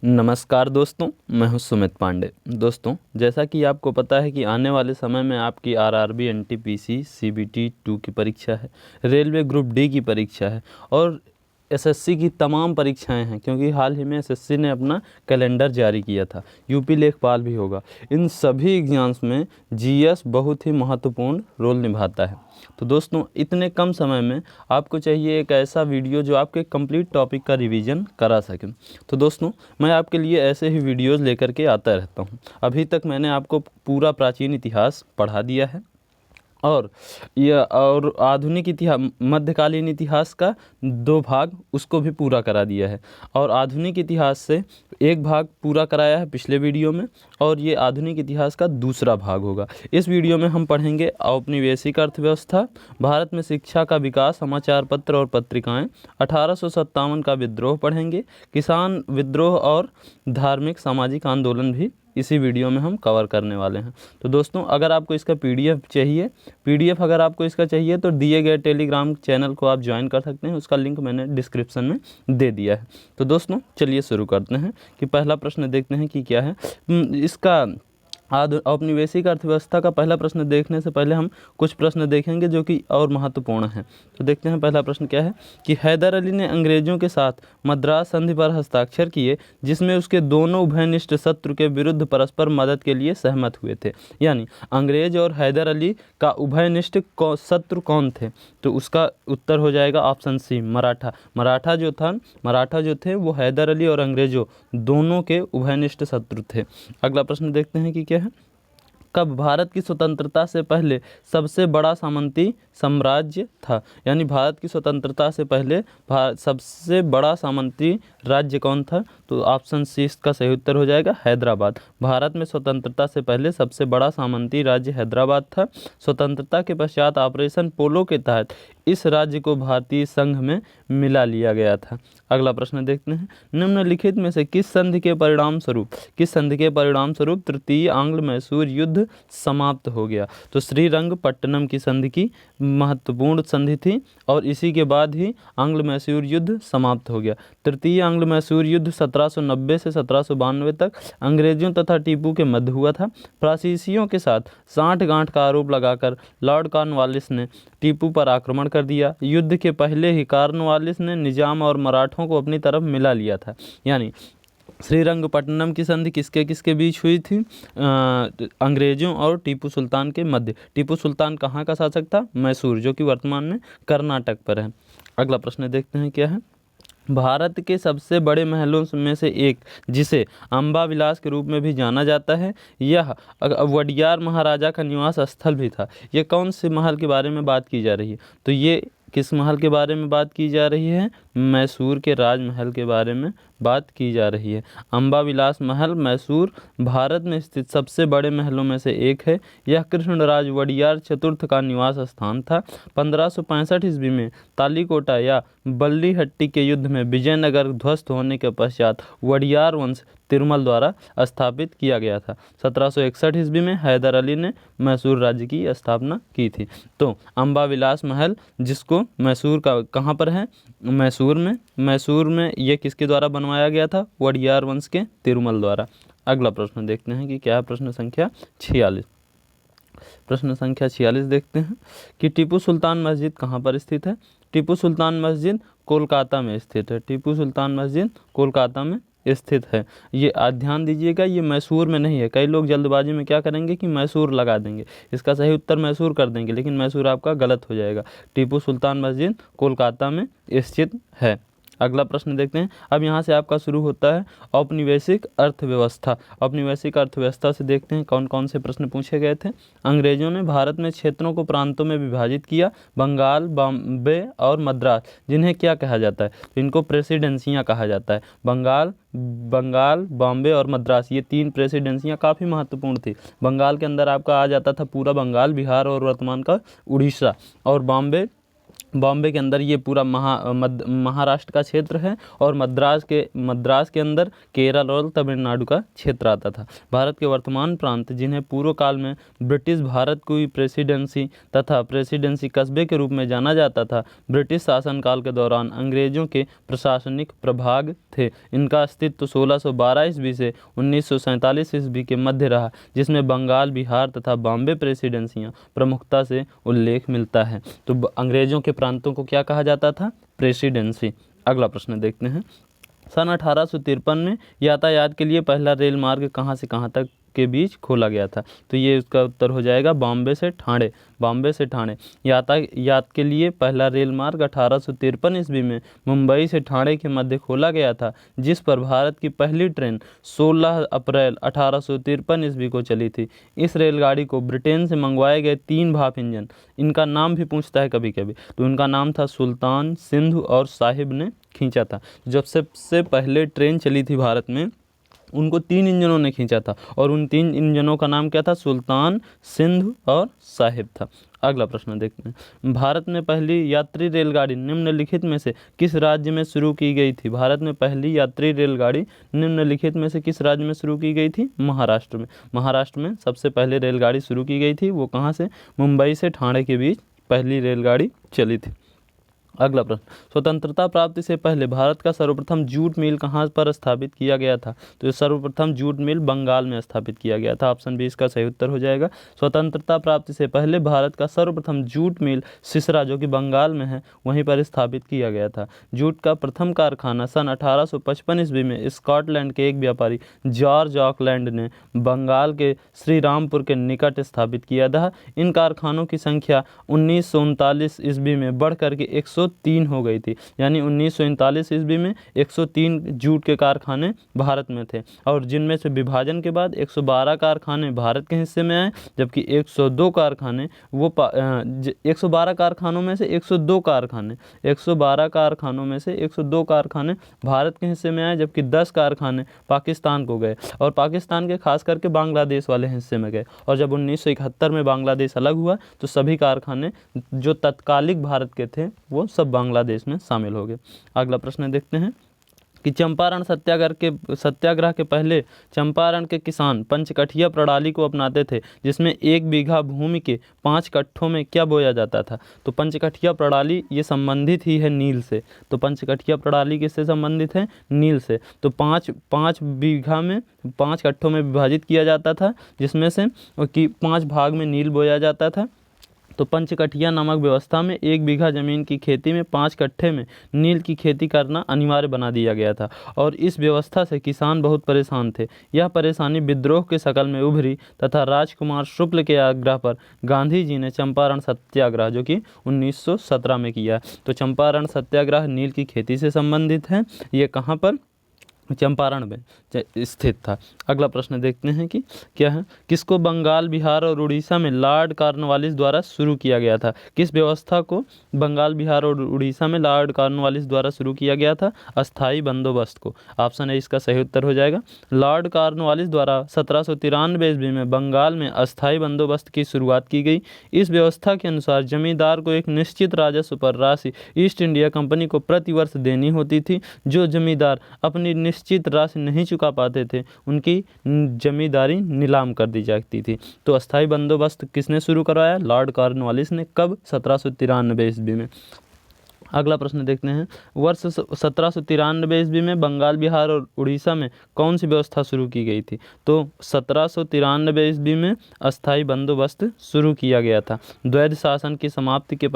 नमस्कार दोस्तों, मैं हूं सुमित पांडे। दोस्तों, जैसा कि आपको पता है कि आने वाले समय में आपकी आरआरबी, एनटीपीसी, सीबीटी 2 की परीक्षा है, रेलवे ग्रुप डी की परीक्षा है और एसएससी की तमाम परीक्षाएं हैं, क्योंकि हाल ही में एसएससी ने अपना कैलेंडर जारी किया था। यूपी लेखपाल भी होगा। इन सभी एग्जाम्स में जीएस बहुत ही महत्वपूर्ण रोल निभाता है। तो दोस्तों, इतने कम समय में आपको चाहिए एक ऐसा वीडियो जो आपके कंप्लीट टॉपिक का रिवीजन करा सके। तो दोस्तों, मैं आपके लिए ऐसे ही वीडियोस लेकर के आता रहता हूं। अभी तक मैंने आपको पूरा प्राचीन इतिहास पढ़ा दिया है और आधुनिक इतिहास, मध्यकालीन इतिहास का 2 भाग उसको भी पूरा करा दिया है और आधुनिक इतिहास से एक भाग पूरा कराया है पिछले वीडियो में और ये आधुनिक इतिहास का दूसरा भाग होगा। इस वीडियो में हम पढ़ेंगे औपनिवेशिक अर्थव्यवस्था, भारत में शिक्षा का विकास, समाचार पत्र और पत्रिकाएं, 1857 का विद्रोह पढ़ेंगे, किसान विद्रोह और धार्मिक सामाजिक आंदोलन भी इसी वीडियो में हम कवर करने वाले हैं। तो दोस्तों, अगर आपको इसका पीडीएफ अगर आपको इसका चाहिए तो दिए गए टेलीग्राम चैनल को आप ज्वाइन कर सकते हैं। उसका लिंक मैंने डिस्क्रिप्शन में दे दिया है। तो दोस्तों, चलिए शुरू करते हैं कि पहला प्रश्न देखते हैं कि क्या है इसका। औपनिवेशिक अर्थव्यवस्था का पहला प्रश्न देखने से पहले हम कुछ प्रश्न देखेंगे जो कि और महत्वपूर्ण हैं। तो देखते हैं पहला प्रश्न क्या है कि हैदर अली ने अंग्रेजों के साथ मद्रास संधि पर हस्ताक्षर किए, जिसमें उसके दोनों उभयनिष्ठ शत्रु के विरुद्ध परस्पर मदद के लिए सहमत हुए थे। यानी अंग्रेज और हैदर अली का उभयनिष्ठ शत्रु कौन थे? तो उसका उत्तर हो जाएगा ऑप्शन सी, मराठा। मराठा जो थे वो हैदर अली और अंग्रेजों दोनों के उभयनिष्ठ शत्रु थे। अगला प्रश्न देखते हैं कि क्या है। कब भारत की स्वतंत्रता से पहले सबसे बड़ा सामंती साम्राज्य था? यानी भारत की स्वतंत्रता से पहले सबसे बड़ा सामंती राज्य कौन था? तो ऑप्शन सी इसका सही उत्तर हो जाएगा हैदराबाद। भारत में स्वतंत्रता से पहले सबसे बड़ा सामंती राज्य हैदराबाद था। स्वतंत्रता के पश्चात ऑपरेशन पोलो के तहत इस राज्य को भारतीय संघ में मिला लिया गया था। अगला प्रश्न देखते हैं। निम्नलिखित में से किस संधि के परिणाम स्वरूप तृतीय आंग्ल मैसूर युद्ध समाप्त हो गया? तो श्रीरंगपट्टनम की संधि की महत्वपूर्ण संधि थी और इसी के बाद ही आंग्ल मैसूर युद्ध समाप्त हो गया। तृतीय आंग्ल मैसूर युद्ध 1790 से 1792 तक अंग्रेजों तथा टीपू के मध्य हुआ था। फ्रांसीसियों के साथ साठगांठ का आरोप लगाकर लॉर्ड कॉर्नवालिस ने टीपू पर आक्रमण कर दिया। युद्ध के पहले ही कॉर्नवालिस ने निजाम और मराठों को अपनी तरफ मिला लिया था। यानी श्रीरंगपट्टनम की संधि किसके किसके बीच हुई थी? अंग्रेजों और टीपू सुल्तान के मध्य। टीपू सुल्तान कहाँ का शासक था? मैसूर, जो कि वर्तमान में कर्नाटक पर है। अगला प्रश्न देखते हैं क्या है। भारत के सबसे बड़े महलों में से एक, जिसे अम्बा विलास के रूप में भी जाना जाता है, यह वडियार महाराजा का निवास स्थल भी था। यह कौन से महल के बारे में बात की जा रही है? तो ये किस महल के बारे में बात की जा रही है? मैसूर के राजमहल के बारे में बात की जा रही है। अम्बा विलास महल मैसूर भारत में स्थित सबसे बड़े महलों में से एक है। यह कृष्णराज वडियार चतुर्थ का निवास स्थान था। 1565 ईस्वी में तालीकोटा या बल्लीहट्टी के युद्ध में विजयनगर ध्वस्त होने के पश्चात वडियार वंश तिरुमल द्वारा स्थापित किया गया था। 1761 ईस्वी में हैदर अली ने मैसूर राज्य की स्थापना की थी। तो अम्बा विलास महल, जिसको मैसूर का कहाँ पर है? मैसूर में ये किसके द्वारा बनवाया गया था? वडियार वंश के तिरुमल द्वारा। अगला प्रश्न देखते हैं कि क्या है। प्रश्न संख्या 46 देखते हैं कि टीपू सुल्तान मस्जिद कहाँ पर स्थित है? टीपू सुल्तान मस्जिद कोलकाता में स्थित है। टीपू सुल्तान मस्जिद कोलकाता में स्थित है। ये ध्यान दीजिएगा, ये मैसूर में नहीं है। कई लोग जल्दबाजी में क्या करेंगे कि मैसूर लगा देंगे, इसका सही उत्तर मैसूर कर देंगे, लेकिन मैसूर आपका गलत हो जाएगा। टीपू सुल्तान मस्जिद कोलकाता में स्थित है। अगला प्रश्न देखते हैं। अब यहाँ से आपका शुरू होता है औपनिवेशिक अर्थव्यवस्था। औपनिवेशिक अर्थव्यवस्था से देखते हैं कौन कौन से प्रश्न पूछे गए थे। अंग्रेजों ने भारत में क्षेत्रों को प्रांतों में विभाजित किया। बंगाल, बॉम्बे और मद्रास, जिन्हें क्या कहा जाता है? तो इनको प्रेसिडेंसियाँ कहा जाता है। बंगाल, बॉम्बे और मद्रास, ये 3 प्रेसिडेंसियाँ काफ़ी महत्वपूर्ण थी। बंगाल के अंदर आपका आ जाता था पूरा बंगाल, बिहार और वर्तमान का उड़ीसा, और बॉम्बे बॉम्बे के अंदर ये पूरा महाराष्ट्र का क्षेत्र है और मद्रास के अंदर केरल और तमिलनाडु का क्षेत्र आता था। भारत के वर्तमान प्रांत, जिन्हें पूर्व काल में ब्रिटिश भारत की प्रेसिडेंसी तथा प्रेसिडेंसी कस्बे के रूप में जाना जाता था, ब्रिटिश शासनकाल के दौरान अंग्रेजों के प्रशासनिक प्रभाग थे। इनका अस्तित्व 1612 ईस्वी से 1947 ईस्वी के मध्य रहा, जिसमें बंगाल, बिहार तथा बॉम्बे प्रेसिडेंसियाँ प्रमुखता से उल्लेख मिलता है। तो अंग्रेजों के प्रांतों को क्या कहा जाता था? प्रेसिडेंसी। अगला प्रश्न देखते हैं। सन 1853 में यातायात के लिए पहला रेल मार्ग कहाँ से कहाँ तक के बीच खोला गया था? तो ये उसका उत्तर हो जाएगा बॉम्बे से ठाणे। बॉम्बे से ठाणे यातायात के लिए पहला रेल मार्ग 1853 ईस्वी में मुंबई से ठाणे के मध्य खोला गया था, जिस पर भारत की पहली ट्रेन 16 अप्रैल 1853 ईस्वी को चली थी। इस रेलगाड़ी को ब्रिटेन से मंगवाए गए 3 भाप इंजन, इनका नाम भी पूछता है कभी कभी, तो इनका नाम था सुल्तान, सिंधु और साहिब ने खींचा था। जब सबसे पहले ट्रेन चली थी भारत में, उनको 3 इंजनों ने खींचा था और उन 3 इंजनों का नाम क्या था? सुल्तान, सिंधु और साहिब था। अगला प्रश्न देखते हैं। भारत में पहली यात्री रेलगाड़ी निम्नलिखित में से किस राज्य में शुरू की गई थी? भारत में पहली यात्री रेलगाड़ी निम्नलिखित में से किस राज्य में शुरू की गई थी? महाराष्ट्र में। महाराष्ट्र में सबसे पहले रेलगाड़ी शुरू की गई थी। वो कहाँ से? मुंबई से ठाणे के बीच पहली रेलगाड़ी चली थी। अगला प्रश्न, स्वतंत्रता प्राप्ति से पहले भारत का सर्वप्रथम जूट मिल कहाँ पर स्थापित किया गया था? तो ये सर्वप्रथम जूट मिल बंगाल में स्थापित किया गया था। ऑप्शन बी इसका सही उत्तर हो जाएगा। स्वतंत्रता प्राप्ति से पहले भारत का सर्वप्रथम जूट मिल सिसरा, जो कि बंगाल में है, वहीं पर स्थापित किया गया था। जूट का प्रथम कारखाना सन 1855 ईस्वी में स्कॉटलैंड के एक व्यापारी जॉर्ज ऑकलैंड ने बंगाल के श्रीरामपुर के निकट स्थापित किया था। इन कारखानों की संख्या 1939 ईस्वी में बढ़कर के 103 हो गई थी। यानी 1939 ईस्वी में 103 जूट के कारखाने भारत में थे, और जिनमें से विभाजन के बाद 112 कारखाने भारत के हिस्से में आए, जबकि 102 कारखाने 112 कारखानों में से 102 कारखाने 112 कारखानों में से 102 कारखाने भारत के हिस्से में आए, जबकि 10 कारखाने पाकिस्तान को गए और पाकिस्तान के खास करके बांग्लादेश वाले हिस्से में गए। और जब 1971 में बांग्लादेश अलग हुआ तो सभी कारखाने जो तत्कालिक भारत के थे वो सब बांग्लादेश में शामिल हो गए। अगला प्रश्न देखते हैं कि चंपारण सत्याग्रह के पहले चंपारण के किसान पंचकठिया प्रणाली को अपनाते थे, जिसमें 1 बीघा भूमि के 5 कट्ठों में क्या बोया जाता था? तो पंचकठिया प्रणाली ये संबंधित ही है नील से। तो पंचकठिया प्रणाली किससे संबंधित है? नील से। तो 5 बीघा में 5 कट्ठों में विभाजित किया जाता था, जिसमें से कि 5 भाग में नील बोया जाता था। तो पंचकठिया नामक व्यवस्था में 1 बीघा जमीन की खेती में 5 कट्ठे में नील की खेती करना अनिवार्य बना दिया गया था, और इस व्यवस्था से किसान बहुत परेशान थे। यह परेशानी विद्रोह के शकल में उभरी तथा राजकुमार शुक्ल के आग्रह पर गांधी जी ने चंपारण सत्याग्रह, जो कि 1917 में किया। तो चंपारण सत्याग्रह नील की खेती से संबंधित है। ये कहाँ पर? चंपारण में स्थित था। अगला प्रश्न देखते हैं कि क्या है, किसको बंगाल, बिहार और उड़ीसा में लॉर्ड कॉर्नवालिस द्वारा शुरू किया गया था? किस व्यवस्था को बंगाल, बिहार और उड़ीसा में लॉर्ड कॉर्नवालिस द्वारा शुरू किया गया था? अस्थाई बंदोबस्त को। ऑप्शन है इसका सही उत्तर हो जाएगा। लॉर्ड कॉर्नवालिस द्वारा 1793 ईस्वी में बंगाल में अस्थाई बंदोबस्त की शुरुआत की गई। इस व्यवस्था के अनुसार जमींदार को एक निश्चित राजस्व पर राशि ईस्ट इंडिया कंपनी को प्रतिवर्ष देनी होती थी। जो जमींदार अपनी निश्चित राशि नहीं चुका पाते थे, उनकी जमींदारी नीलाम कर दी जाती थी। तो अस्थाई बंदोबस्त किसने शुरू करवाया? लॉर्ड कॉर्नवालिस ने। कब? 1793 ईस्वी में। अगला प्रश्न देखते हैं, वर्ष 1793 ईस्वी में बंगाल, बिहार और उड़ीसा में कौन सी व्यवस्था शुरू की गई थी? तो 1793 ईस्वी में अस्थाई बंदोबस्त शुरू किया गया था। द्वैध शासन की समाप्ति के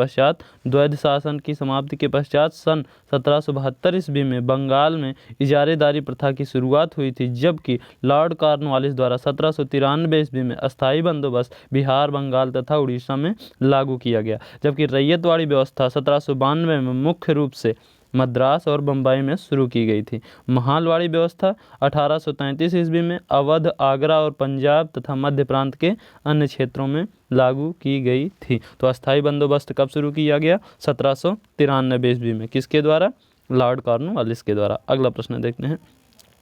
पश्चात सन 1772 ईस्वी में बंगाल में इजारेदारी प्रथा की शुरुआत हुई थी, जबकि लॉर्ड कॉर्नवालिस द्वारा 1793 ईस्वी में अस्थाई बंदोबस्त बिहार, बंगाल तथा उड़ीसा में लागू किया गया। जबकि रैयतवाड़ी व्यवस्था 1792 में मुख्य रूप से मद्रास और बम्बई में शुरू की गई थी। महालवाड़ी व्यवस्था 1833 ईस्वी में अवध, आगरा और पंजाब तथा मध्य प्रांत के अन्य क्षेत्रों में लागू की गई थी। तो अस्थाई बंदोबस्त कब शुरू किया गया? 1793 ईस्वी में। किसके द्वारा? लॉर्ड कॉर्नवालिस के द्वारा। अगला प्रश्न देखते हैं,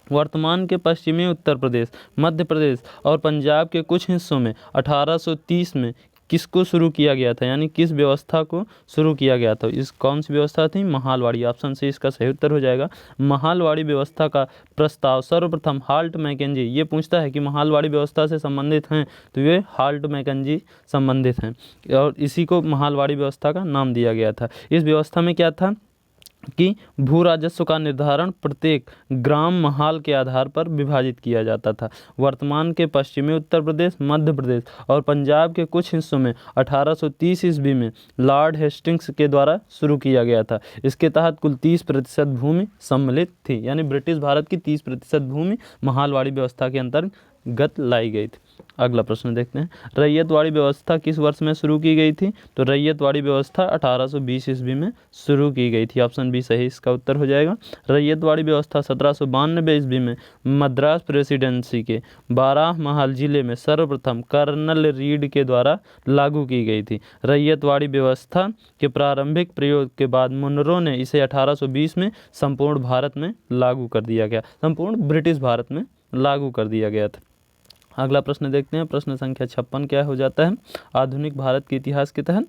वर्तमान के पश्चिमी उत्तर प्रदेश, मध्य प्रदेश और पंजाब के कुछ हिस्सों में 1830 में किसको शुरू किया गया था, यानी किस व्यवस्था को शुरू किया गया था। इस कौन सी व्यवस्था थी, महालवाड़ी। ऑप्शन सी इसका सही उत्तर हो जाएगा। महालवाड़ी व्यवस्था का प्रस्ताव सर्वप्रथम हाल्ट मैकेंजी, ये पूछता है कि महालवाड़ी व्यवस्था से संबंधित हैं तो ये हाल्ट मैकेंजी संबंधित हैं, और इसी को महालवाड़ी व्यवस्था का नाम दिया गया था। इस व्यवस्था में क्या था कि भू राजस्व का निर्धारण प्रत्येक ग्राम महाल के आधार पर विभाजित किया जाता था। वर्तमान के पश्चिमी उत्तर प्रदेश, मध्य प्रदेश और पंजाब के कुछ हिस्सों में 1830 ईस्वी में लॉर्ड हेस्टिंग्स के द्वारा शुरू किया गया था। इसके तहत कुल 30% भूमि सम्मिलित थी, यानी ब्रिटिश भारत की 30% भूमि महालवाड़ी व्यवस्था के अंतर्गत लाई गई थी। अगला प्रश्न देखते हैं, रैयतवाड़ी व्यवस्था किस वर्ष में शुरू की गई थी। तो रैयतवाड़ी व्यवस्था 1820 ईस्वी में शुरू की गई थी। ऑप्शन बी सही इसका उत्तर हो जाएगा। रैयतवाड़ी व्यवस्था 1792 ईस्वी में मद्रास प्रेसिडेंसी के बारामहल जिले में सर्वप्रथम कर्नल रीड के द्वारा लागू की गई थी। रैयतवाड़ी व्यवस्था के प्रारंभिक प्रयोग के बाद मुनरो ने इसे 1820 में संपूर्ण भारत में लागू कर दिया गया, संपूर्ण ब्रिटिश भारत में लागू कर दिया गया था। अगला प्रश्न देखते हैं, प्रश्न संख्या 56 क्या हो जाता है। आधुनिक भारत के इतिहास के तहत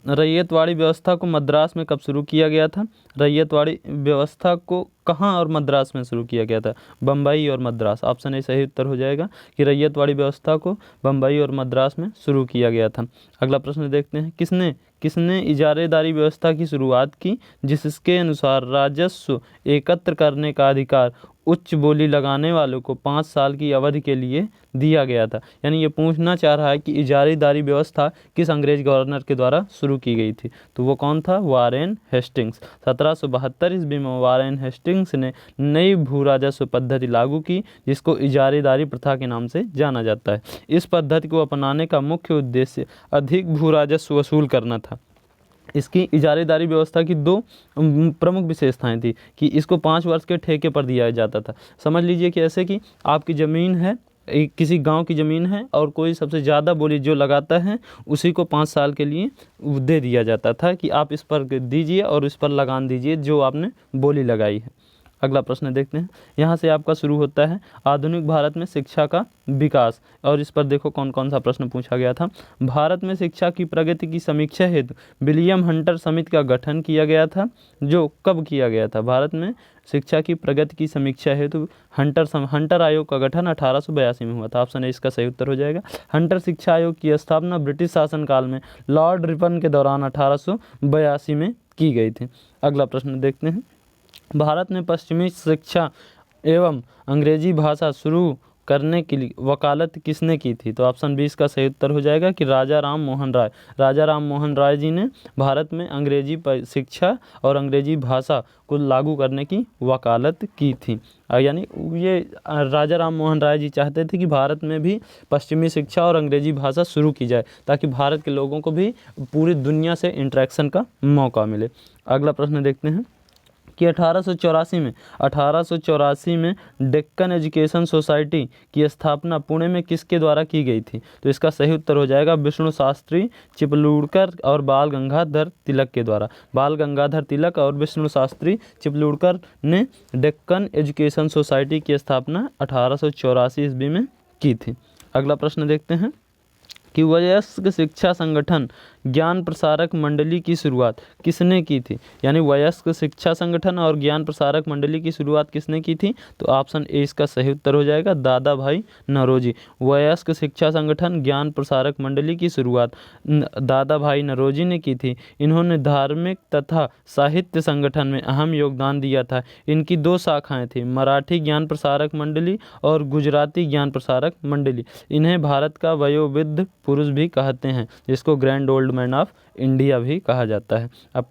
रैयतवाड़ी व्यवस्था को मद्रास में कब शुरू किया गया था। रैयतवाड़ी व्यवस्था को कहाँ और मद्रास में शुरू किया गया था, बम्बई और मद्रास। ऑप्शन ए सही उत्तर हो जाएगा कि रैयतवाड़ी व्यवस्था को बम्बई और मद्रास में शुरू किया गया था। अगला प्रश्न देखते हैं, किसने इजारेदारी व्यवस्था की शुरुआत की, जिसके अनुसार राजस्व एकत्र करने का अधिकार उच्च बोली लगाने वालों को 5 साल की अवधि के लिए दिया गया था। यानी ये पूछना चाह रहा है कि इजारेदारी व्यवस्था किस अंग्रेज गवर्नर के द्वारा शुरू की गई थी, तो वो कौन था, वारेन हेस्टिंग्स। 1772 ईस्वी में वारेन हेस्टिंग्स ने नई भू राजस्व पद्धति लागू की, जिसको इजारेदारी प्रथा के नाम से जाना जाता है। इस पद्धति को अपनाने का मुख्य उद्देश्य अधिक भू राजस्व वसूल करना था। इसकी इजारेदारी व्यवस्था की 2 प्रमुख विशेषताएं थी कि इसको 5 वर्ष के ठेके पर दिया जाता था। समझ लीजिए कि ऐसे कि आपकी ज़मीन है, किसी गांव की ज़मीन है, और कोई सबसे ज़्यादा बोली जो लगाता है उसी को 5 साल के लिए दे दिया जाता था कि आप इस पर दीजिए और इस पर लगान दीजिए जो आपने बोली लगाई है। अगला प्रश्न देखते हैं, यहाँ से आपका शुरू होता है आधुनिक भारत में शिक्षा का विकास, और इस पर देखो कौन कौन सा प्रश्न पूछा गया था। भारत में शिक्षा की प्रगति की समीक्षा हेतु विलियम हंटर समिति का गठन किया गया था, जो कब किया गया था। भारत में शिक्षा की प्रगति की समीक्षा हेतु हंटर आयोग का गठन 1882 में हुआ था। ऑप्शन ए इसका सही उत्तर हो जाएगा। हंटर शिक्षा आयोग की स्थापना ब्रिटिश शासनकाल में लॉर्ड रिपन के दौरान 1882 में की गई थी। अगला प्रश्न देखते हैं, भारत में पश्चिमी शिक्षा एवं अंग्रेजी भाषा शुरू करने के लिए वकालत किसने की थी। तो ऑप्शन 20 का सही उत्तर हो जाएगा कि राजा राम मोहन राय। राजा राम मोहन राय जी ने भारत में अंग्रेजी शिक्षा और अंग्रेजी भाषा को लागू करने की वकालत की थी। यानी ये राजा राम मोहन राय जी चाहते थे कि भारत में भी पश्चिमी शिक्षा और अंग्रेजी भाषा शुरू की जाए, ताकि भारत के लोगों को भी पूरी दुनिया से इंटरेक्शन का मौका मिले। अगला प्रश्न देखते हैं कि 1884 में डेक्कन एजुकेशन सोसाइटी की स्थापना पुणे में किसके द्वारा की गई थी। तो इसका सही उत्तर हो जाएगा विष्णु शास्त्री चिपलूणकर और बाल गंगाधर तिलक के द्वारा। बाल गंगाधर तिलक और विष्णु शास्त्री चिपलूणकर ने डेक्कन एजुकेशन सोसाइटी की स्थापना 1884 ईस्वी में की थी। अगला प्रश्न देखते हैं कि वयस्क शिक्षा संगठन ज्ञान प्रसारक मंडली की शुरुआत किसने की थी। यानी वयस्क शिक्षा संगठन और ज्ञान प्रसारक मंडली की शुरुआत किसने की थी। तो ऑप्शन ए इसका सही उत्तर हो जाएगा दादा भाई नौरोजी। वयस्क शिक्षा संगठन ज्ञान प्रसारक मंडली की शुरुआत दादा भाई नौरोजी ने की थी। इन्होंने धार्मिक तथा साहित्य संगठन में अहम योगदान दिया था। इनकी 2 शाखाएँ थी, मराठी ज्ञान प्रसारक मंडली और गुजराती ज्ञान प्रसारक मंडली। इन्हें भारत का वयोवृद्ध पुरुष भी कहते हैं, जिसको grand old man of India भी कहा जाता है। अब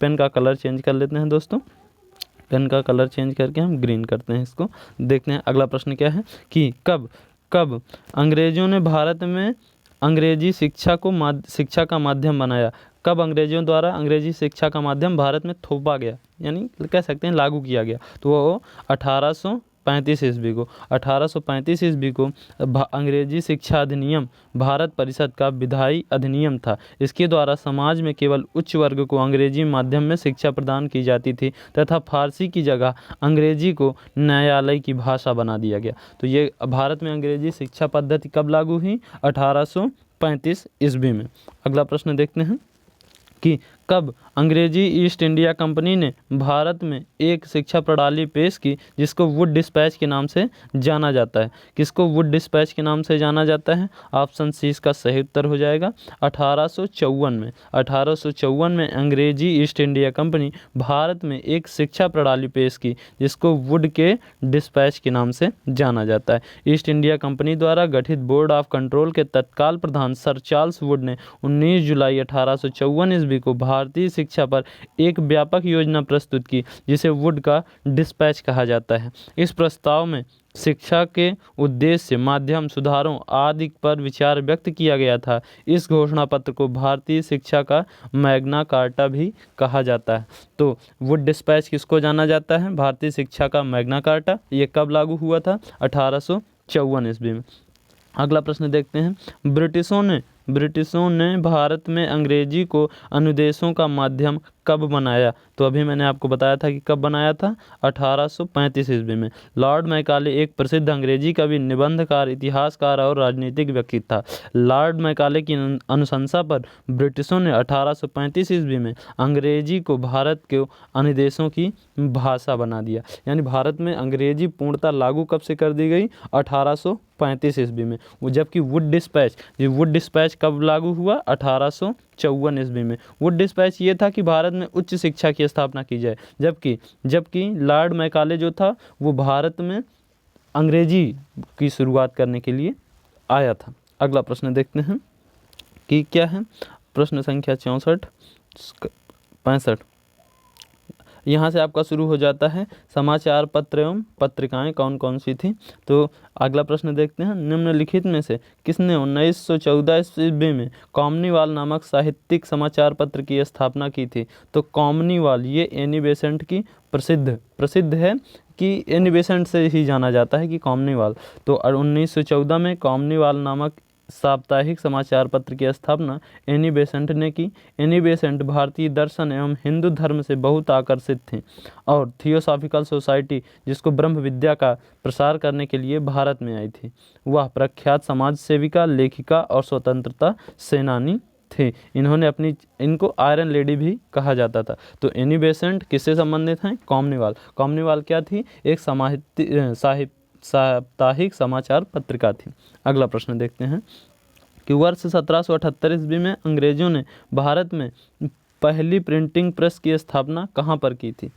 पेन का कलर चेंज कर लेते हैं दोस्तों, पेन का कलर चेंज करके हम ग्रीन करते हैं इसको। देखते हैं अगला प्रश्न क्या है कि कब अंग्रेजों ने भारत में अंग्रेजी शिक्षा का माध्यम बनाया। कब अंग्रेजों द्वारा अंग्रेजी शिक्षा का माध्यम भारत में थोपा गया, यानी कह सकते हैं लागू किया गया। तो वो 1835 ईस्वी को 1835 ईस्वी को अंग्रेजी शिक्षा अधिनियम भारत परिषद का विधायी अधिनियम था। इसके द्वारा समाज में केवल उच्च वर्ग को अंग्रेजी माध्यम में शिक्षा प्रदान की जाती थी तथा फारसी की जगह अंग्रेजी को न्यायालय की भाषा बना दिया गया। तो ये भारत में अंग्रेजी शिक्षा पद्धति कब लागू हुई? 1835 ईस्वी में। अगला प्रश्न देखते हैं कि कब अंग्रेजी ईस्ट इंडिया कंपनी ने भारत में एक शिक्षा प्रणाली पेश की जिसको वुड डिस्पैच के नाम से जाना जाता है। किसको वुड डिस्पैच के नाम से जाना जाता है? ऑप्शन सी इसका सही उत्तर हो जाएगा 1854 में। 1854 में अंग्रेजी ईस्ट इंडिया कंपनी भारत में एक शिक्षा प्रणाली पेश की जिसको वुड के डिस्पैच के नाम से जाना जाता है। ईस्ट इंडिया कंपनी द्वारा गठित बोर्ड ऑफ कंट्रोल के तत्काल प्रधान सर चार्ल्स वुड ने 19 जुलाई 1854 ईस्वी को भारतीय शिक्षा पर एक व्यापक योजना प्रस्तुत की जिसे वुड का डिस्पैच कहा जाता है। इस प्रस्ताव में शिक्षा के उद्देश्य, माध्यम, सुधारों आदि पर विचार व्यक्त किया गया था। इस घोषणा पत्र को भारतीय शिक्षा का मैग्ना कार्टा भी कहा जाता है। तो वुड डिस्पैच किसको जाना जाता है? भारतीय शिक्षा का मैग्ना कार्टा। ये कब लागू हुआ था? 1854 ईस्वी में। अगला प्रश्न देखते हैं, ब्रिटिशों ने भारत में अंग्रेजी को अनुदेशों का माध्यम कब बनाया? तो अभी मैंने आपको बताया था कि कब बनाया था, 1835 ईस्वी में। लॉर्ड मैकाले एक प्रसिद्ध अंग्रेजी कवि, निबंधकार, इतिहासकार और राजनीतिक व्यक्ति था। लॉर्ड मैकाले की अनुशंसा पर ब्रिटिशों ने 1835 ईस्वी में अंग्रेजी को भारत के अनुदेशों की भाषा बना दिया। यानी भारत में अंग्रेजी पूर्णतः लागू कब से कर दी गई? 1835 ईस्वी में। जबकि वुड डिस्पैच कब लागू हुआ? 1854 ईस्वी में। वुड डिस्पैच ये था कि भारत में उच्च शिक्षा की स्थापना की जाए, जबकि लॉर्ड मैकाले जो था वो भारत में अंग्रेजी की शुरुआत करने के लिए आया था। अगला प्रश्न देखते हैं कि क्या है, प्रश्न संख्या 65। यहाँ से आपका शुरू हो जाता है समाचार पत्र एवं पत्रिकाएं कौन कौन सी थी। तो अगला प्रश्न देखते हैं, निम्नलिखित में से किसने 1914 ईस्वी में कॉमनीवाल नामक साहित्यिक समाचार पत्र की स्थापना की थी? तो कॉमनीवाल ये एनी बेसेंट की प्रसिद्ध है कि एनी बेसेंट से ही जाना जाता है कि कॉमनीवाल। तो 1914 में कॉमनीवाल नामक साप्ताहिक समाचार पत्र की स्थापना एनी बेसेंट ने की। एनी बेसेंट भारतीय दर्शन एवं हिंदू धर्म से बहुत आकर्षित थी और थियोसॉफिकल सोसाइटी, जिसको ब्रह्म विद्या का प्रसार करने के लिए भारत में आई थी। वह प्रख्यात समाज सेविका, लेखिका और स्वतंत्रता सेनानी थे। इनको आयरन लेडी भी कहा जाता था। तो एनी बेसेंट किससे संबंधित हैं? कॉमनीवाल क्या थी? एक साप्ताहिक समाचार पत्रिका थी। अगला प्रश्न देखते हैं कि वर्ष 1778 ईस्वी में अंग्रेजों ने भारत में पहली प्रिंटिंग प्रेस की स्थापना कहाँ पर की थी?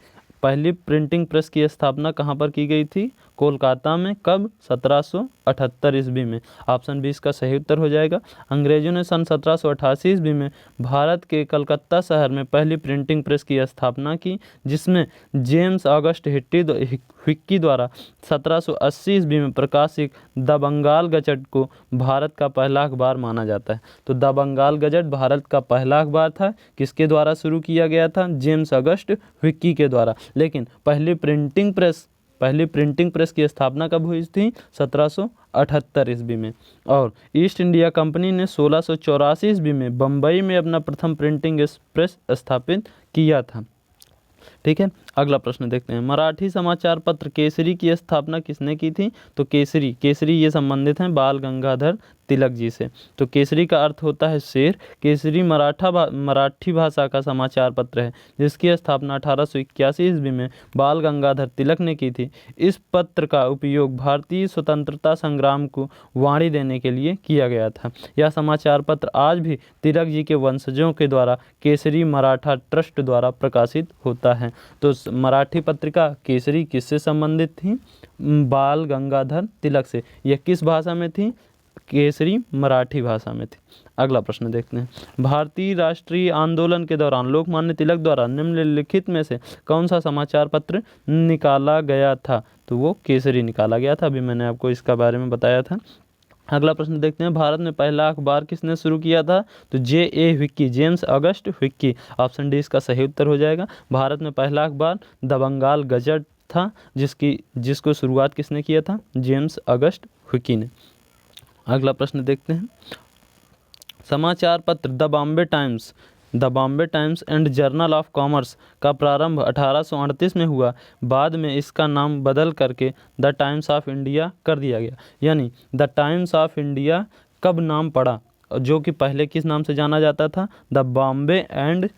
पहली प्रिंटिंग प्रेस की स्थापना कहाँ पर की गई थी? कोलकाता में। कब? 1778 ईस्वी में। ऑप्शन बी इसका सही उत्तर हो जाएगा। अंग्रेजों ने सन 1788 ईस्वी में भारत के कलकत्ता शहर में पहली प्रिंटिंग प्रेस की स्थापना की, जिसमें जेम्स ऑगस्ट हिक्की द्वारा 1780 ईस्वी में प्रकाशित द बंगाल गजट को भारत का पहला अखबार माना जाता है। तो द बंगाल गजट भारत का पहला अखबार था। किसके द्वारा शुरू किया गया था? जेम्स ऑगस्ट हिक्की के द्वारा। लेकिन पहली प्रिंटिंग प्रेस की स्थापना कब हुई थी? 1778 ईस्वी में। और ईस्ट इंडिया कंपनी ने 1684 ईस्वी में बम्बई में अपना प्रथम प्रिंटिंग प्रेस स्थापित किया था। ठीक है, अगला प्रश्न देखते हैं, मराठी समाचार पत्र केसरी की स्थापना किसने की थी? तो केसरी ये संबंधित हैं बाल गंगाधर तिलक जी से। तो केसरी का अर्थ होता है शेर। केसरी मराठी भाषा का समाचार पत्र है जिसकी स्थापना 1881 ईस्वी में बाल गंगाधर तिलक ने की थी। इस पत्र का उपयोग भारतीय स्वतंत्रता संग्राम को वाणी देने के लिए किया गया था। यह समाचार पत्र आज भी तिलक जी के वंशजों के द्वारा केसरी मराठा ट्रस्ट द्वारा प्रकाशित होता है। तो मराठी पत्रिका केसरी किससे संबंधित थी? बाल गंगाधर तिलक से। यह किस भाषा में थी? केसरी मराठी भाषा में थी। अगला प्रश्न देखते हैं, भारतीय राष्ट्रीय आंदोलन के दौरान लोकमान्य तिलक द्वारा निम्नलिखित में से कौन सा समाचार पत्र निकाला गया था? तो वो केसरी निकाला गया था। अभी मैंने आपको इसका बारे में बताया था। अगला प्रश्न देखते हैं, भारत में पहला अखबार किसने शुरू किया था? तो James August Hickey. Option D इसका सही उत्तर हो जाएगा। भारत में पहला अखबार द बंगाल गजट था, जिसको शुरुआत किसने किया था? जेम्स अगस्ट हुकी ने। अगला प्रश्न देखते हैं। समाचार पत्र the Bombay times and journal of commerce का प्रारंभ 1838 में हुआ। बाद में इसका नाम बदल करके द टाइम्स ऑफ इंडिया कर दिया गया। यानी द टाइम्स ऑफ इंडिया कब नाम पड़ा, जो कि पहले किस नाम से जाना जाता था? The Bombay and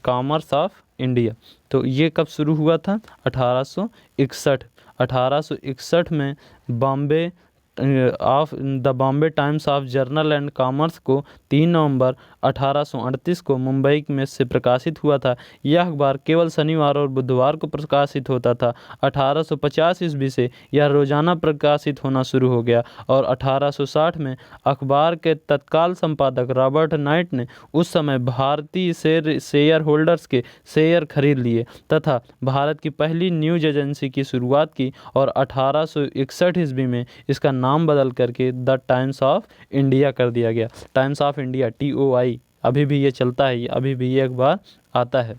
commerce of India. तो ये कब शुरू हुआ था? 1861 में Bombay the Bombay times of journal and commerce को 3 नवंबर 1838 को मुंबई में से प्रकाशित हुआ था। यह अखबार केवल शनिवार और बुधवार को प्रकाशित होता था। 1850 ईस्वी से यह रोजाना प्रकाशित होना शुरू हो गया और 1860 में अखबार के तत्काल संपादक रॉबर्ट नाइट ने उस समय भारतीय शेयर होल्डर्स के शेयर खरीद लिए तथा भारत की पहली न्यूज एजेंसी की शुरुआत की और 1861 ईस्वी में इसका नाम बदल करके द टाइम्स ऑफ इंडिया कर दिया गया। टाइम्स ऑफ इंडिया TOI अभी भी ये चलता है, अभी भी ये अखबार आता है।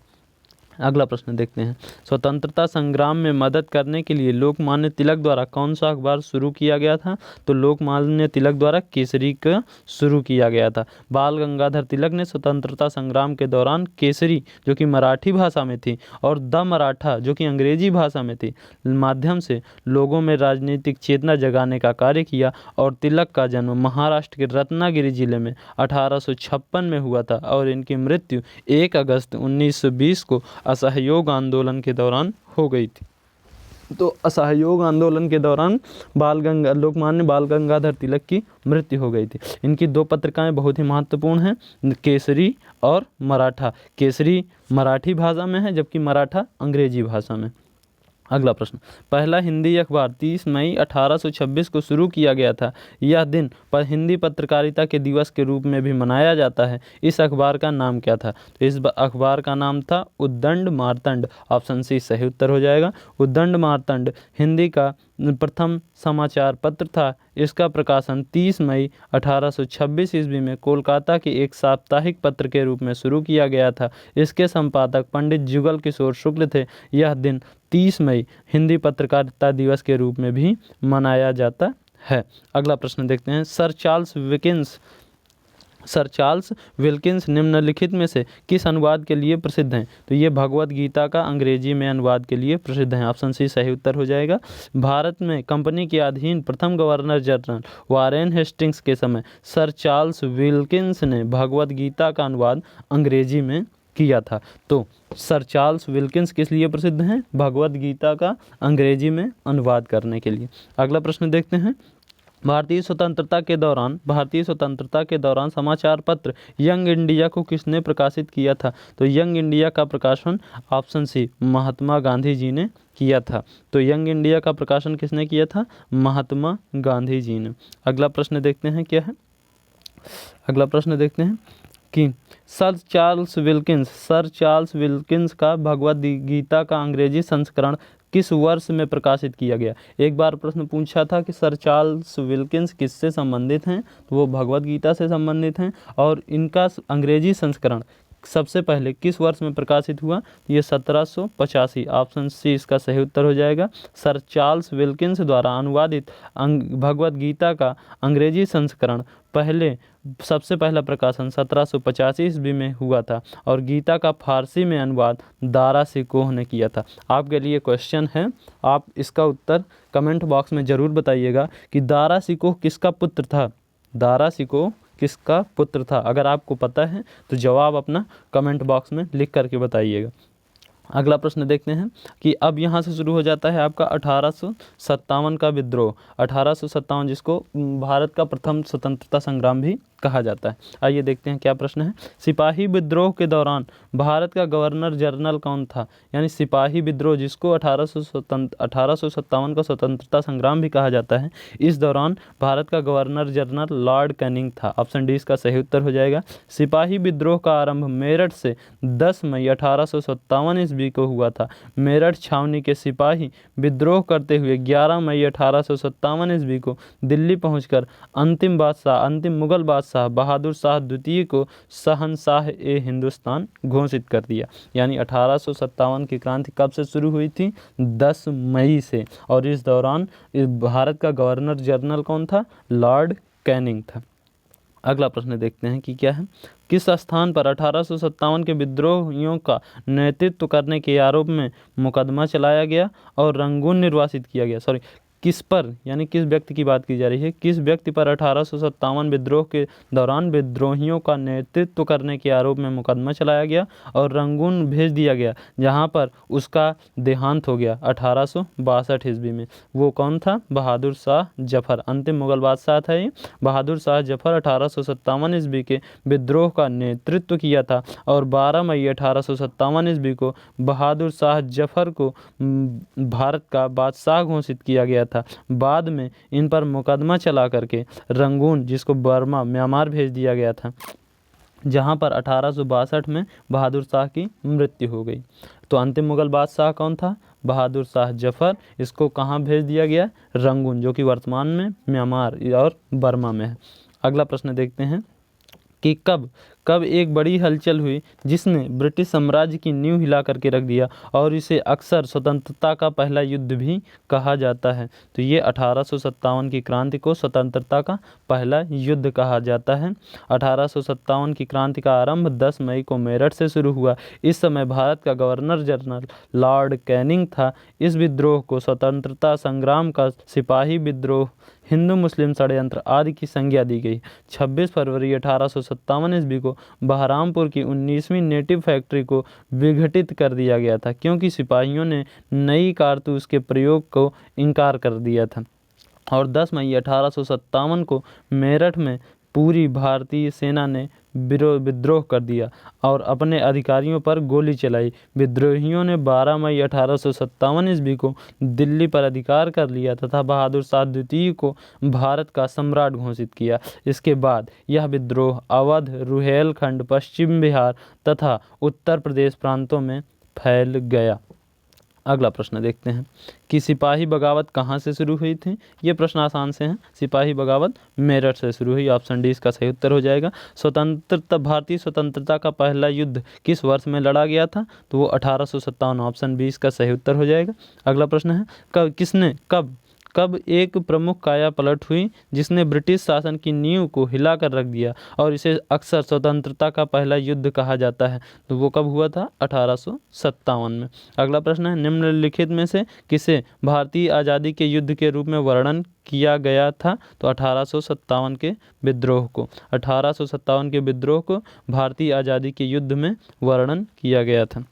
अगला प्रश्न देखते हैं। स्वतंत्रता संग्राम में मदद करने के लिए लोकमान्य तिलक द्वारा कौन सा अखबार शुरू किया गया था? तो लोकमान्य तिलक द्वारा केसरी का शुरू किया गया था। बाल गंगाधर तिलक ने स्वतंत्रता संग्राम के दौरान केसरी, जो कि मराठी भाषा में थी, और द मराठा, जो कि अंग्रेजी भाषा में थी, माध्यम से लोगों में राजनीतिक चेतना जगाने का कार्य किया। और तिलक का जन्म महाराष्ट्र के रत्नागिरी जिले में 1856 में हुआ था और इनकी मृत्यु 1 अगस्त 1920 को असहयोग आंदोलन के दौरान हो गई थी। तो असहयोग आंदोलन के दौरान लोकमान्य बाल गंगाधर तिलक की मृत्यु हो गई थी। इनकी 2 पत्रिकाएं बहुत ही महत्वपूर्ण हैं, केसरी और मराठा। केसरी मराठी भाषा में है जबकि मराठा अंग्रेजी भाषा में। अगला प्रश्न। पहला हिंदी अखबार 30 मई 1826 को शुरू किया गया था। यह दिन पर हिंदी पत्रकारिता के दिवस के रूप में भी मनाया जाता है। इस अखबार का नाम क्या था? तो इस अखबार का नाम था उद्दंड मार्तंड। ऑप्शन सी सही उत्तर हो जाएगा। उद्दंड मार्तंड हिंदी का प्रथम समाचार पत्र था। इसका प्रकाशन 30 मई 1826 ईस्वी में कोलकाता के एक साप्ताहिक पत्र के रूप में शुरू किया गया था। इसके संपादक पंडित जुगल किशोर शुक्ल थे। यह दिन 30 मई हिंदी पत्रकारिता दिवस के रूप में भी मनाया जाता है। अगला प्रश्न देखते हैं। सर चार्ल्स विल्किंस निम्नलिखित में से किस अनुवाद के लिए प्रसिद्ध हैं? तो ये भगवत गीता का अंग्रेजी में अनुवाद के लिए प्रसिद्ध हैं। ऑप्शन सी सही उत्तर हो जाएगा। भारत में कंपनी के अधीन प्रथम गवर्नर जनरल वारेन हेस्टिंग्स के समय सर चार्ल्स विल्किंस ने भगवत गीता का अनुवाद अंग्रेजी में किया था। तो सर चार्ल्स विल्किंस किस लिए प्रसिद्ध हैं? भगवत गीता का अंग्रेजी में अनुवाद करने के लिए। अगला प्रश्न देखते हैं। भारतीय स्वतंत्रता के दौरान समाचार पत्र यंग इंडिया को किसने प्रकाशित किया था? तो यंग इंडिया का प्रकाशन ऑप्शन सी महात्मा गांधी जी ने किया था। तो यंग इंडिया का प्रकाशन किसने किया था? महात्मा गांधी जी ने। अगला प्रश्न देखते हैं क्या है। अगला प्रश्न देखते हैं कि सर चार्ल्स विल्किंस का भगवत गीता का अंग्रेजी संस्करण किस वर्ष में प्रकाशित किया गया? एक बार प्रश्न पूछा था कि सर चार्ल्स विल्किंस किससे संबंधित हैं? तो वो भगवत गीता से संबंधित हैं और इनका अंग्रेजी संस्करण सबसे पहले किस वर्ष में प्रकाशित हुआ? ये 1785। ऑप्शन सी इसका सही उत्तर हो जाएगा। सर चार्ल्स विल्किंस द्वारा अनुवादित भगवत गीता का अंग्रेजी संस्करण सबसे पहला प्रकाशन 1785 ईस्वी में हुआ था और गीता का फारसी में अनुवाद दारा सिकोह ने किया था। आपके लिए क्वेश्चन है, आप इसका उत्तर कमेंट बॉक्स में ज़रूर बताइएगा कि दारा सिकोह किसका पुत्र था? दारा सिकोह किसका पुत्र था? अगर आपको पता है तो जवाब अपना कमेंट बॉक्स में लिख करके बताइएगा। अगला प्रश्न देखते हैं कि अब यहाँ से शुरू हो जाता है आपका 1857 का विद्रोह। 1857 जिसको भारत का प्रथम स्वतंत्रता संग्राम भी कहा जाता है। आइए देखते हैं क्या प्रश्न है। सिपाही विद्रोह के दौरान भारत का गवर्नर जनरल कौन था? यानी सिपाही विद्रोह जिसको 1857 का स्वतंत्रता संग्राम भी कहा जाता है, इस दौरान भारत का गवर्नर जनरल लॉर्ड कैनिंग था। ऑप्शन डी इसका सही उत्तर हो जाएगा। सिपाही विद्रोह का आरंभ मेरठ से 10 मई 1857 ईस्वी ईस्वी को हुआ था। मेरठ छावनी के सिपाही विद्रोह करते हुए 11 मई 1857 ईस्वी को दिल्ली पहुंचकर अंतिम मुगल बादशाह बहादुर शाह द्वितीय को शहंशाह ए हिंदुस्तान घोषित कर दिया। यानी 1857 की क्रांति कब से शुरू हुई थी? 10 मई से। और इस दौरान भारत का गवर्नर जनरल कौन था? लॉर्ड कैनिंग था। अगला प्रश्न देखते हैं कि क्या है। किस स्थान पर 1857 के विद्रोहियों का नेतृत्व करने के आरोप में मुकदमा चलाया गया और रंगून निर्वासित किया गया? किस पर, यानी किस व्यक्ति की बात की जा रही है? किस व्यक्ति पर 1857 विद्रोह के दौरान विद्रोहियों का नेतृत्व करने के आरोप में मुकदमा चलाया गया और रंगून भेज दिया गया, जहां पर उसका देहांत हो गया 1862 ईस्वी में? वो कौन था? बहादुर शाह जफर। अंतिम मुगल बादशाह था ये बहादुर शाह जफर। 1857 ईस्वी के विद्रोह का नेतृत्व किया था और 12 मई 1857 ईस्वी को बहादुर शाह जफर को भारत का बादशाह घोषित किया गया था। बाद में इन पर मुकदमा चला करके रंगून, जिसको बर्मा म्यांमार भेज दिया गया था, जहां पर 1862 में बहादुर शाह की मृत्यु हो गई। तो अंतिम मुगल बादशाह कौन था? बहादुर शाह जफर। इसको कहां भेज दिया गया? रंगून, जो कि वर्तमान में म्यांमार और बर्मा में है। अगला प्रश्न देखते हैं कि कब एक बड़ी हलचल हुई जिसने ब्रिटिश साम्राज्य की नींव हिला करके रख दिया और इसे अक्सर स्वतंत्रता का पहला युद्ध भी कहा जाता है? तो ये 1857 की क्रांति को स्वतंत्रता का पहला युद्ध कहा जाता है। 1857 की क्रांति का आरंभ 10 मई को मेरठ से शुरू हुआ। इस समय भारत का गवर्नर जनरल लॉर्ड कैनिंग था। इस विद्रोह को स्वतंत्रता संग्राम का सिपाही विद्रोह, हिंदू मुस्लिम षड्यंत्र आदि की संज्ञा दी गई। 26 फरवरी 1857 ईस्वी को बहरामपुर की 19वीं नेटिव फैक्ट्री को विघटित कर दिया गया था, क्योंकि सिपाहियों ने नई कारतूस के प्रयोग को इनकार कर दिया था। और 10 मई 1857 को मेरठ में पूरी भारतीय सेना ने विद्रोह कर दिया और अपने अधिकारियों पर गोली चलाई। विद्रोहियों ने 12 मई 1857 ईस्वी को दिल्ली पर अधिकार कर लिया तथा बहादुर शाह द्वितीय को भारत का सम्राट घोषित किया। इसके बाद यह विद्रोह अवध, रुहेलखंड, पश्चिम बिहार तथा उत्तर प्रदेश प्रांतों में फैल गया। अगला प्रश्न देखते हैं कि सिपाही बगावत कहाँ से शुरू हुई थी? ये प्रश्न आसान से हैं। सिपाही बगावत मेरठ से शुरू हुई। ऑप्शन डी इसका सही उत्तर हो जाएगा। भारतीय स्वतंत्रता का पहला युद्ध किस वर्ष में लड़ा गया था? तो वो 1857। ऑप्शन बी इसका सही उत्तर हो जाएगा। अगला प्रश्न है कब एक प्रमुख काया पलट हुई जिसने ब्रिटिश शासन की नींव को हिलाकर रख दिया और इसे अक्सर स्वतंत्रता का पहला युद्ध कहा जाता है? तो वो कब हुआ था? 1857 में। अगला प्रश्न है निम्नलिखित में से किसे भारतीय आज़ादी के युद्ध के रूप में वर्णन किया गया था? तो 1857 के विद्रोह को। 1857 के विद्रोह को भारतीय आज़ादी के युद्ध में वर्णन किया गया था।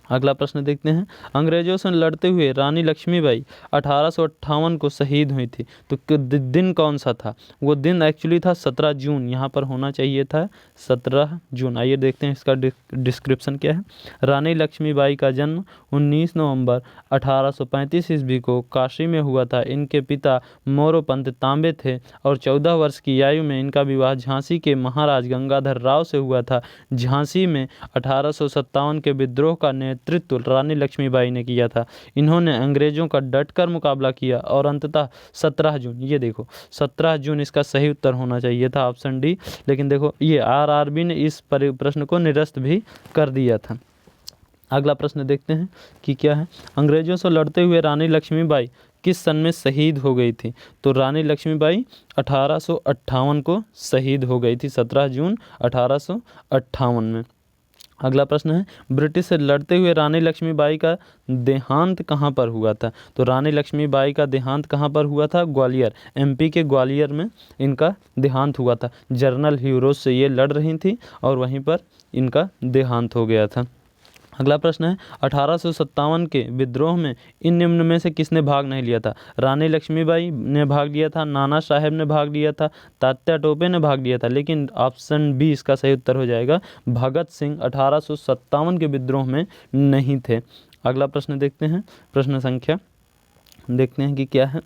अगला प्रश्न देखते हैं। अंग्रेजों से लड़ते हुए रानी लक्ष्मीबाई 1858 को शहीद हुई थी। तो दिन कौन सा था? वो दिन एक्चुअली था 17 जून। यहाँ पर होना चाहिए था 17 जून। आइए देखते हैं इसका डिस्क्रिप्शन क्या है। रानी लक्ष्मीबाई का जन्म 19 नवंबर 1835 ईस्वी को काशी में हुआ था। इनके पिता मोरोपंत तांबे थे और 14 वर्ष की आयु में इनका विवाह झांसी के महाराज गंगाधर राव से हुआ था। झांसी में 1857 के विद्रोह का नेतृत्व रानी लक्ष्मीबाई ने किया था। इन्होंने अंग्रेजों का डटकर मुकाबला किया और अंततः 17 जून, ये देखो 17 जून इसका सही उत्तर होना चाहिए था, ऑप्शन डी। लेकिन देखो ये आरआरबी ने इस प्रश्न को निरस्त भी कर दिया था। अगला प्रश्न देखते हैं कि क्या है। अंग्रेजों से लड़ते हुए रानी लक्ष्मीबाई किस सन में शहीद हो गई थी? तो रानी लक्ष्मीबाई 1858 को शहीद हो गई थी, 17 जून 1858 में। अगला प्रश्न है ब्रिटिश से लड़ते हुए रानी लक्ष्मीबाई का देहांत कहाँ पर हुआ था? तो रानी लक्ष्मीबाई का देहांत कहाँ पर हुआ था? ग्वालियर, एमपी के ग्वालियर में इनका देहांत हुआ था। जनरल हीरोज से ये लड़ रही थी और वहीं पर इनका देहांत हो गया था। अगला प्रश्न है 1857 के विद्रोह में इन निम्न में से किसने भाग नहीं लिया था? रानी लक्ष्मीबाई ने भाग लिया था, नाना साहेब ने भाग लिया था, तात्या टोपे ने भाग लिया था। लेकिन ऑप्शन बी इसका सही उत्तर हो जाएगा। भगत सिंह 1857 के विद्रोह में नहीं थे। अगला प्रश्न देखते हैं। प्रश्न संख्या देखते हैं कि क्या है।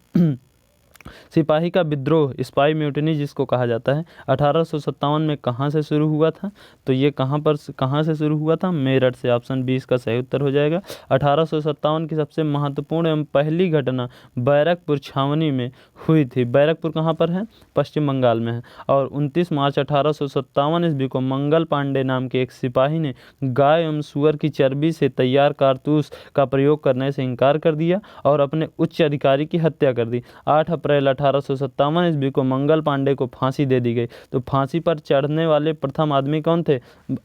सिपाही का विद्रोह, स्पाई म्यूटिनी जिसको कहा जाता है, 1857 में कहाँ से शुरू हुआ था? तो ये कहाँ से शुरू हुआ था? मेरठ से। ऑप्शन बी इसका सही उत्तर हो जाएगा। 1857 की सबसे महत्वपूर्ण एवं पहली घटना बैरकपुर छावनी में हुई थी। बैरकपुर कहाँ पर है? पश्चिम बंगाल में है। और 29 मार्च 1857 ईस्वी को मंगल पांडे नाम के एक सिपाही ने गाय एवं सुअर की चर्बी से तैयार कारतूस का प्रयोग करने से इनकार कर दिया और अपने उच्च अधिकारी की हत्या कर दी। 8 अप्रैल 1857 ईस्वी को मंगल पांडे को फांसी दे दी गई। तो फांसी पर चढ़ने वाले प्रथम आदमी कौन थे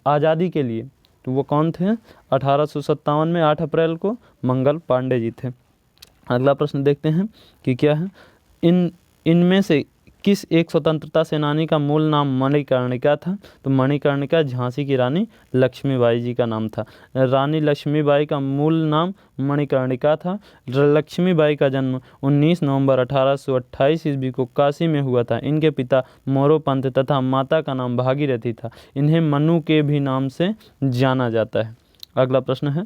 आज़ादी के लिए? तो वो कौन थे? 1857 में 8 अप्रैल को मंगल पांडे जी थे। अगला प्रश्न देखते हैं कि क्या है, इनमें से किस एक स्वतंत्रता सेनानी का मूल नाम मणिकर्णिका था? तो मणिकर्णिका झांसी की रानी लक्ष्मीबाई जी का नाम था। रानी लक्ष्मीबाई का मूल नाम मणिकर्णिका था। लक्ष्मीबाई का जन्म 19 नवंबर 1828 ईस्वी को काशी में हुआ था। इनके पिता मोरोपंत तथा माता का नाम भागीरथी था। इन्हें मनु के भी नाम से जाना जाता है। अगला प्रश्न है,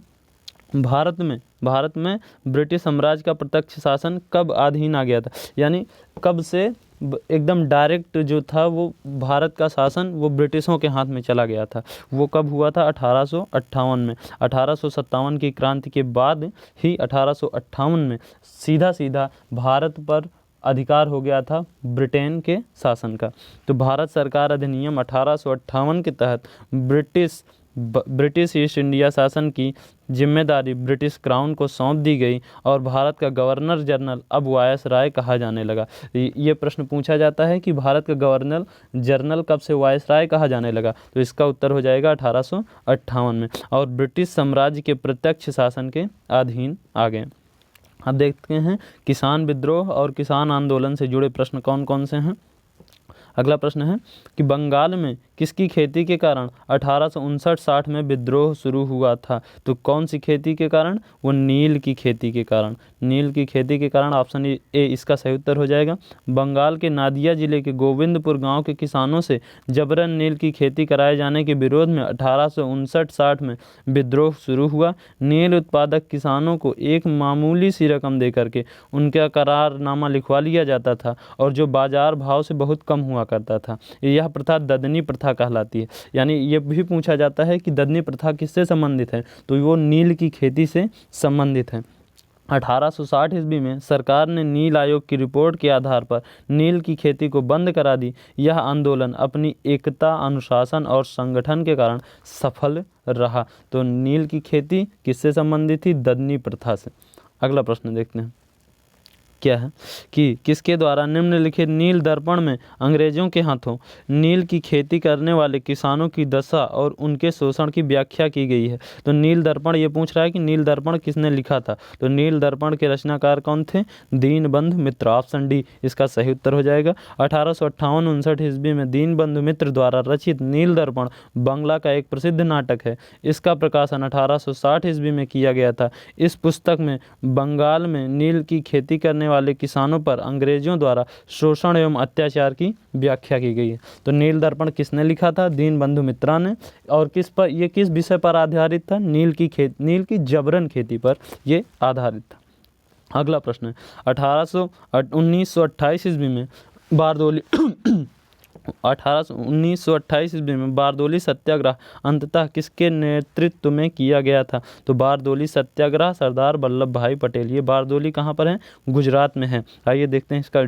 भारत में ब्रिटिश साम्राज्य का प्रत्यक्ष शासन कब अधीन आ गया था? यानी कब से एकदम डायरेक्ट जो था वो भारत का शासन वो ब्रिटिशों के हाथ में चला गया था? वो कब हुआ था? 1858 में। 1857 की क्रांति के बाद ही 1858 में सीधा भारत पर अधिकार हो गया था ब्रिटेन के शासन का। तो भारत सरकार अधिनियम 1858 के तहत ब्रिटिश ईस्ट इंडिया शासन की जिम्मेदारी ब्रिटिश क्राउन को सौंप दी गई और भारत का गवर्नर जनरल अब वायसराय कहा जाने लगा। ये प्रश्न पूछा जाता है कि भारत का गवर्नर जनरल कब से वायसराय कहा जाने लगा? तो इसका उत्तर हो जाएगा 1858 में, और ब्रिटिश साम्राज्य के प्रत्यक्ष शासन के अधीन आ गए। अब देखते हैं किसान विद्रोह और किसान आंदोलन से जुड़े प्रश्न कौन कौन से हैं। अगला प्रश्न है कि बंगाल में किसकी खेती के कारण 1859-60 में विद्रोह शुरू हुआ था? तो कौन सी खेती के कारण? वो नील की खेती के कारण। नील की खेती के कारण ऑप्शन ए इसका सही उत्तर हो जाएगा। बंगाल के नादिया जिले के गोविंदपुर गांव के किसानों से जबरन नील की खेती कराए जाने के विरोध में 1859-60 में विद्रोह शुरू हुआ। नील उत्पादक किसानों को एक मामूली सी रकम दे करके उनका करारनामा लिखवा लिया जाता था और जो बाजार भाव से बहुत कम हुआ करता था। यह प्रथा ददनी प्रथा कहलाती है। यानी ये भी पूछा जाता है कि ददनी प्रथा किससे संबंधित है? तो वो नील की खेती से संबंधित है। 1860 ईस्वी में सरकार ने नील आयोग की रिपोर्ट के आधार पर नील की खेती को बंद करा दी। यह आंदोलन अपनी एकता, अनुशासन और संगठन के कारण सफल रहा। तो नील की खेती किससे संबंधित थी? ददनी प्रथा से। अगला प्रश्न देखते हैं क्या है कि किसके द्वारा निम्नलिखित नील दर्पण में अंग्रेजों के हाथों नील की खेती करने वाले किसानों की दशा और उनके शोषण की व्याख्या की गई है? तो नील दर्पण ये पूछ रहा है कि नील दर्पण किसने लिखा था? तो नील दर्पण के रचनाकार कौन थे? दीनबंधु मित्र। ऑप्शन डी इसका सही उत्तर हो जाएगा। 1858-59 ईस्वी में दीनबंधु मित्र द्वारा रचित नील दर्पण बांग्ला का एक प्रसिद्ध नाटक है। इसका प्रकाशन 1860 ईस्वी में किया गया था। इस पुस्तक में बंगाल में नील की खेती करने वाले किसानों पर अंग्रेजों द्वारा शोषण एवं अत्याचार की व्याख्या की गई है। तो नील दर्पण किसने लिखा था? दीनबंधु मित्रा ने। और किस विषय पर आधारित था? नील की जबरन खेती पर ये आधारित था। अगला प्रश्न है 1928 ईस्वी में बारदोली 1928 ईस्वी में बारदोली सत्याग्रह अंततः किसके नेतृत्व में किया गया था? तो बारदोली सत्याग्रह सरदार वल्लभ भाई पटेल। ये बारदोली कहाँ पर है? गुजरात में है। आइए देखते हैं इसका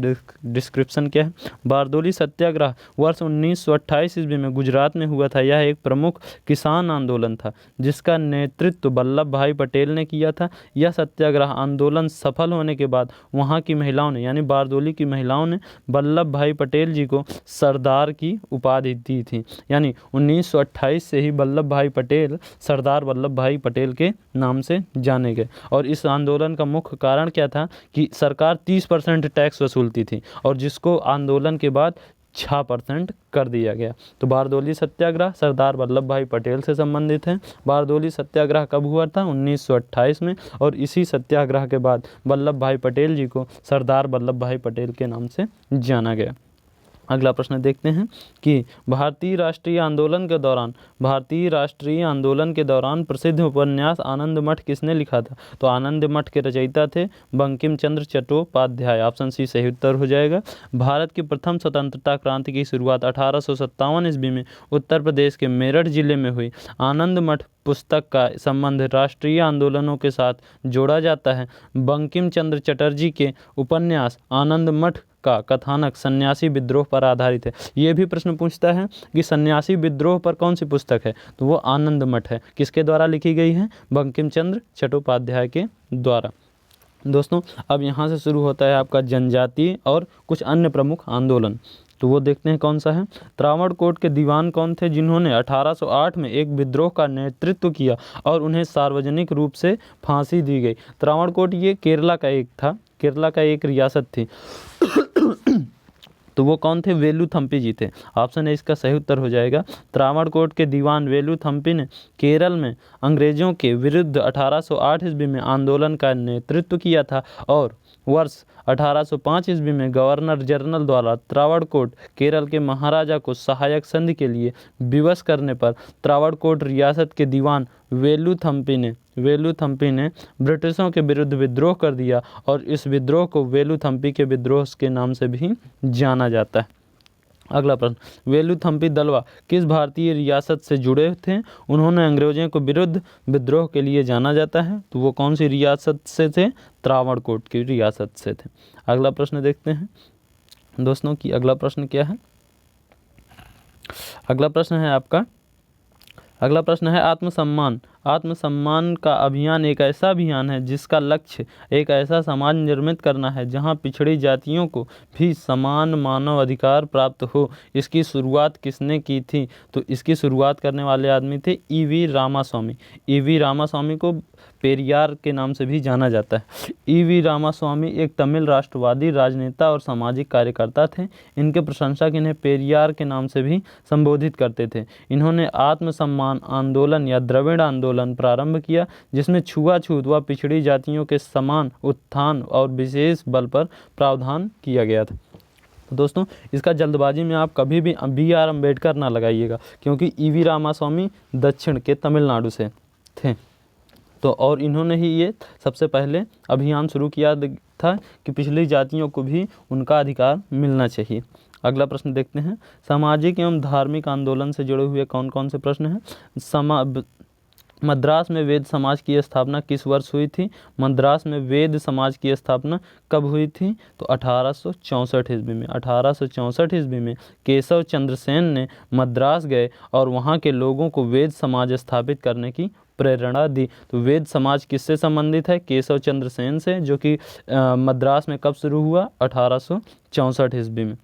डिस्क्रिप्शन क्या है। बारदोली सत्याग्रह वर्ष 1928 ईस्वी में गुजरात में हुआ था। यह एक प्रमुख किसान आंदोलन था जिसका नेतृत्व वल्लभ भाई पटेल ने किया था। यह सत्याग्रह आंदोलन सफल होने के बाद वहाँ की महिलाओं ने यानी बारदोली की महिलाओं ने वल्लभ भाई पटेल जी को सरदार की उपाधि दी थी। यानी 1928 से ही वल्लभ भाई पटेल सरदार वल्लभ भाई पटेल के नाम से जाने गए। और इस आंदोलन का मुख्य कारण क्या था कि सरकार 30% टैक्स वसूलती थी और जिसको आंदोलन के बाद 6% कर दिया गया। तो बारदोली सत्याग्रह सरदार वल्लभ भाई पटेल से संबंधित है। बारदोली सत्याग्रह कब हुआ था? 1928 में। और इसी सत्याग्रह के बाद वल्लभ भाई पटेल जी को सरदार वल्लभ भाई पटेल के नाम से जाना गया। अगला प्रश्न देखते हैं कि भारतीय राष्ट्रीय आंदोलन के दौरान प्रसिद्ध उपन्यास आनंद मठ किसने लिखा था? तो आनंद मठ के रचयिता थे बंकिम चंद्र चट्टोपाध्याय। ऑप्शन सी सही उत्तर हो जाएगा। भारत की प्रथम स्वतंत्रता क्रांति की शुरुआत 1857 ईस्वी में उत्तर प्रदेश के मेरठ जिले में हुई। आनंद मठ पुस्तक का संबंध राष्ट्रीय आंदोलनों के साथ जोड़ा जाता है। बंकिम चंद्र चटर्जी के उपन्यास आनंद मठ का कथानक सन्यासी विद्रोह पर आधारित है। ये भी प्रश्न पूछता है कि सन्यासी विद्रोह पर कौन सी पुस्तक है, तो वो आनंद मठ है। किसके द्वारा लिखी गई है? बंकिम चंद्र चट्टोपाध्याय के द्वारा। दोस्तों अब यहाँ से शुरू होता है आपका जनजातीय और कुछ अन्य प्रमुख आंदोलन। तो वो देखते हैं कौन सा है। त्रावणकोट के दीवान कौन थे जिन्होंने 1808 में एक विद्रोह का नेतृत्व किया और उन्हें सार्वजनिक रूप से फांसी दी गई? त्रावणकोट ये केरला का एक रियासत थी। तो वो कौन थे? वेलुथम्पी जी थे। ऑप्शन ए इसका सही उत्तर हो जाएगा। त्रावणकोट के दीवान वेलुथम्पी ने केरल में अंग्रेजों के विरुद्ध 1808 ईस्वी में आंदोलन का नेतृत्व किया था और वर्ष 1805 ईस्वी में गवर्नर जनरल द्वारा त्रावणकोट केरल के महाराजा को सहायक संधि के लिए विवश करने पर त्रावणकोट रियासत के दीवान वेलुथम्पी ने ब्रिटिशों के विरुद्ध विद्रोह कर दिया और इस विद्रोह को वेलुथम्पी के विद्रोह के नाम से भी जाना जाता है। अगला प्रश्न, वेलुथम्पी दलवा किस भारतीय रियासत से जुड़े थे? उन्होंने अंग्रेजों के विरुद्ध विद्रोह के लिए जाना जाता है। तो वो कौन सी रियासत से थे? त्रावणकोट की रियासत से थे। अगला प्रश्न देखते हैं दोस्तों कि अगला प्रश्न क्या है। अगला प्रश्न है आत्मसम्मान का अभियान एक ऐसा अभियान है जिसका लक्ष्य एक ऐसा समाज निर्मित करना है जहां पिछड़ी जातियों को भी समान मानव अधिकार प्राप्त हो। इसकी शुरुआत किसने की थी? तो इसकी शुरुआत करने वाले आदमी थे ईवी रामास्वामी को पेरियार के नाम से भी जाना जाता है। ईवी रामास्वामी एक तमिल राष्ट्रवादी राजनेता और सामाजिक कार्यकर्ता थे। इनके प्रशंसक इन्हें पेरियार के नाम से भी संबोधित करते थे। इन्होंने आत्मसम्मान आंदोलन या द्रविड़ आंदोलन प्रारंभ किया जिसमें छुआछूत व पिछड़ी जातियों के समान उत्थान और विशेष बल पर प्रावधान किया गया था। तो दोस्तों इसका जल्दबाजी में आप कभी भी BR अम्बेडकर ना लगाइएगा क्योंकि ईवी रामास्वामी दक्षिण के तमिलनाडु से थे। तो और इन्होंने ही ये सबसे पहले अभियान शुरू किया था कि पिछली जातियों को भी उनका अधिकार मिलना चाहिए। अगला प्रश्न देखते हैं, सामाजिक एवं धार्मिक आंदोलन से जुड़े हुए कौन कौन से प्रश्न हैं। मद्रास में वेद समाज की स्थापना किस वर्ष हुई थी? मद्रास में वेद समाज की स्थापना कब हुई थी? तो 1864 ईस्वी में। 1864 ईस्वी में केशव चंद्र सेन ने मद्रास गए और वहाँ के लोगों को वेद समाज स्थापित करने की प्रेरणा दी। तो वेद समाज किससे संबंधित है? केशव चंद्र सेन से, जो कि मद्रास में कब शुरू हुआ? 1864 ईस्वी में।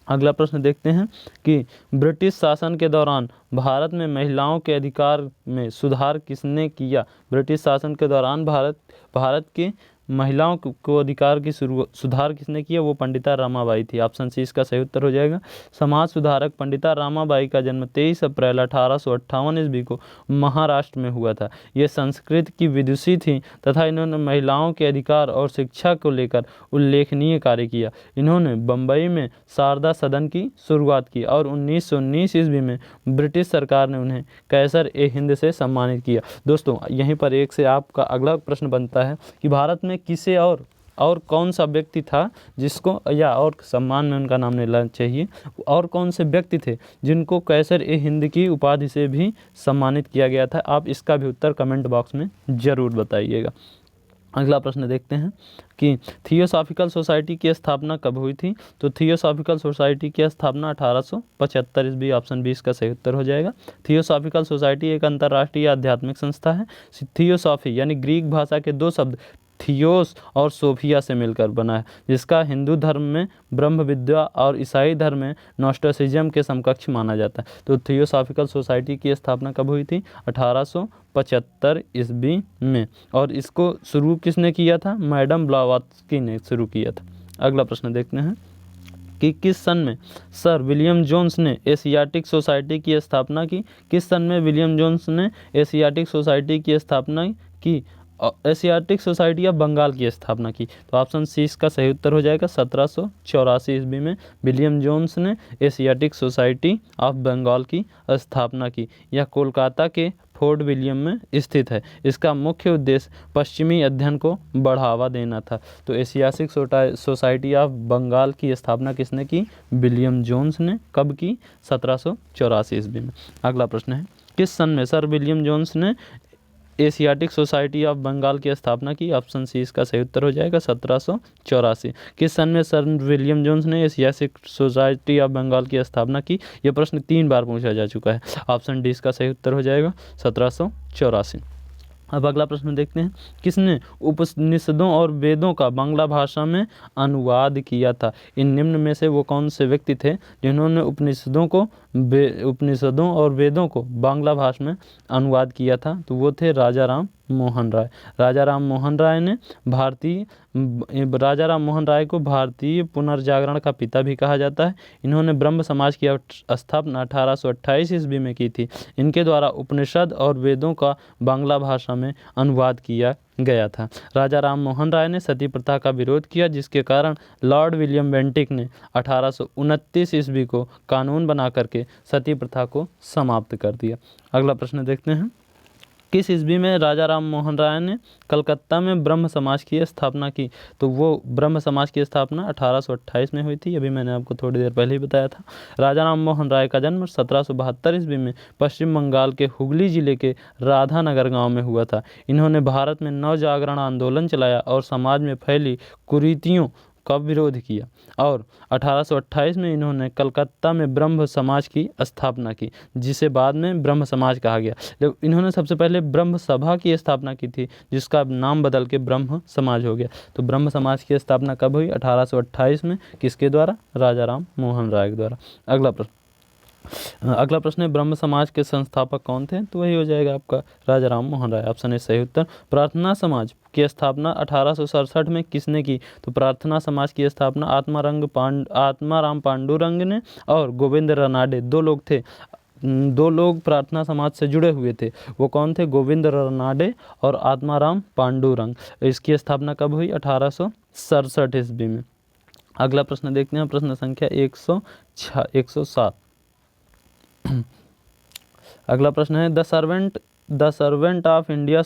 अगला प्रश्न देखते हैं कि ब्रिटिश शासन के दौरान भारत में महिलाओं के अधिकार में सुधार किसने किया? ब्रिटिश शासन के दौरान भारत की महिलाओं को अधिकार की सुधार किसने किया? वो पंडिता रमाबाई थी। ऑप्शन सी इसका सही उत्तर हो जाएगा। समाज सुधारक पंडिता रमाबाई का जन्म 23 अप्रैल 1858 ईस्वी को महाराष्ट्र में हुआ था। ये संस्कृत की विदुषी थी तथा इन्होंने महिलाओं के अधिकार और शिक्षा को लेकर उल्लेखनीय कार्य किया। इन्होंने बम्बई में शारदा सदन की शुरुआत की और 1919 ईस्वी में ब्रिटिश सरकार ने उन्हें कैसर-ए-हिंद से सम्मानित किया। दोस्तों यहीं पर एक से आपका अगला प्रश्न बनता है कि भारत में किसे और कौन सा व्यक्ति था जिसको या और सम्मान में उनका नाम लेना चाहिए, और कौन से व्यक्ति थे जिनको कैसर-ए-हिंद की उपाधि से भी सम्मानित किया गया था? आप इसका भी उत्तर कमेंट बॉक्स में ज़रूर बताइएगा। अगला प्रश्न देखते हैं कि थियोसॉफिकल सोसाइटी की स्थापना कब हुई थी? तो थियोसॉफिकल सोसाइटी की स्थापना 1875 ईस्वी। ऑप्शन बी इसका सही उत्तर हो जाएगा। थियोसॉफिकल सोसाइटी एक अंतर्राष्ट्रीय आध्यात्मिक संस्था है। थियोसॉफी यानी ग्रीक भाषा के दो शब्द थियोस और सोफिया से मिलकर बना है, जिसका हिंदू धर्म में ब्रह्म विद्या और ईसाई धर्म में नोस्टिसिज्म के समकक्ष माना जाता है। तो थियोसॉफिकल सोसाइटी की स्थापना कब हुई थी? 1875 ईस्वी में। और इसको शुरू किसने किया था? मैडम ब्लावात्स्की ने शुरू किया था। अगला प्रश्न देखते हैं कि किस सन में सर विलियम जोन्स ने एशियाटिक सोसाइटी की स्थापना की? किस सन में विलियम जोन्स ने एशियाटिक सोसाइटी की स्थापना की? एशियाटिक सोसाइटी ऑफ बंगाल की स्थापना की? तो ऑप्शन सी इसका सही उत्तर हो जाएगा 1784 ईस्वी में विलियम जोन्स ने एशियाटिक सोसाइटी ऑफ बंगाल की स्थापना की। यह कोलकाता के फोर्ट विलियम में स्थित है। इसका मुख्य उद्देश्य पश्चिमी अध्ययन को बढ़ावा देना था। तो एशियाटिक सोसाइटी ऑफ बंगाल की स्थापना किसने की? विलियम जोन्स ने। कब की? 1784 ईस्वी में। अगला प्रश्न है, किस सन में सर विलियम जोन्स ने एशियाटिक सोसाइटी ऑफ बंगाल की स्थापना की? ऑप्शन सी इसका सही उत्तर हो जाएगा 1784। किस सन में सर विलियम जोन्स ने एशियाटिक सोसाइटी ऑफ बंगाल की स्थापना की? यह प्रश्न 3 बार पूछा जा चुका है। ऑप्शन डी इसका सही उत्तर हो जाएगा 1784। अब अगला प्रश्न देखते हैं, किसने उपनिषदों और वेदों का बांग्ला भाषा में अनुवाद किया था? इन निम्न में से वो कौन से व्यक्ति थे जिन्होंने उपनिषदों और वेदों को बांग्ला भाषा में अनुवाद किया था? तो वो थे राजा राम मोहन राय। राजा राम मोहन राय को भारतीय पुनर्जागरण का पिता भी कहा जाता है। इन्होंने ब्रह्म समाज की स्थापना 1828 ईस्वी में की थी। इनके द्वारा उपनिषद और वेदों का बांग्ला भाषा में अनुवाद किया गया था। राजा राम मोहन राय ने सती प्रथा का विरोध किया, जिसके कारण लॉर्ड विलियम बेंटिक ने 1829 ईस्वी को कानून बना करके सती प्रथा को समाप्त कर दिया। अगला प्रश्न देखते हैं, किस ईस्वी में राजा राम मोहन राय ने कलकत्ता में ब्रह्म समाज की स्थापना की? तो वो ब्रह्म समाज की स्थापना 1828 में हुई थी। अभी मैंने आपको थोड़ी देर पहले ही बताया था। राजा राम मोहन राय का जन्म 1772 ईस्वी में पश्चिम बंगाल के हुगली जिले के राधानगर गांव में हुआ था। इन्होंने भारत में नव जागरण आंदोलन चलाया और समाज में फैली कुरीतियों का विरोध किया और 1828 में इन्होंने कलकत्ता में ब्रह्म समाज की स्थापना की, जिसे बाद में ब्रह्म समाज कहा गया। लेकिन इन्होंने सबसे पहले ब्रह्म सभा की स्थापना की थी, जिसका नाम बदल के ब्रह्म समाज हो गया। तो ब्रह्म समाज की स्थापना कब हुई? 1828 में। किसके द्वारा? राजा राम मोहन राय के द्वारा। अगला प्रश्न है, ब्रह्म समाज के संस्थापक कौन थे? तो वही हो जाएगा आपका राजा राम मोहन राय। ऑप्शन ए सही उत्तर। प्रार्थना समाज की स्थापना 1867 में किसने की? तो प्रार्थना समाज की स्थापना आत्माराम पांडुरंग ने और गोविंद रनाडे, दो लोग प्रार्थना समाज से जुड़े हुए थे। वो कौन थे? गोविंद रनाडे और आत्माराम पांडुरंग। इसकी स्थापना कब हुई? 1867 ईस्वी में। अगला प्रश्न देखते हैं, प्रश्न संख्या 107। अगला प्रश्न है, the servant of India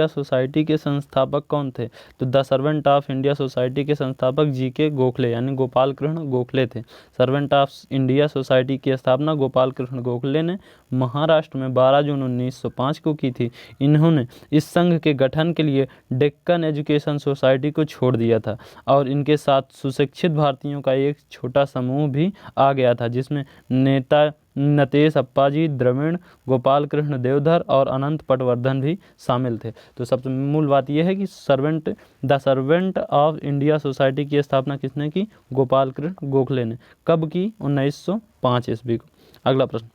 society के संस्थापक कौन थे? तो the servant of India society के संस्थापक जीके गोखले यानी गोपाल कृष्ण गोखले थे। सर्वेंट ऑफ इंडिया सोसाइटी की स्थापना गोपाल कृष्ण गोखले ने महाराष्ट्र में 12 जून 1905 को की थी। इन्होंने इस संघ के गठन के लिए डेक्कन एजुकेशन सोसाइटी को छोड़ दिया था और इनके साथ सुशिक्षित भारतीयों का एक छोटा समूह भी आ गया था, जिसमें नेता नतेश अप्पाजी द्रविड़, गोपाल कृष्ण देवधर और अनंत पटवर्धन भी शामिल थे। तो सबसे मूल बात यह है कि the servant of India society की स्थापना किसने की? गोपाल कृष्ण गोखले ने। कब की? 1905 ईस्वी को। अगला प्रश्न,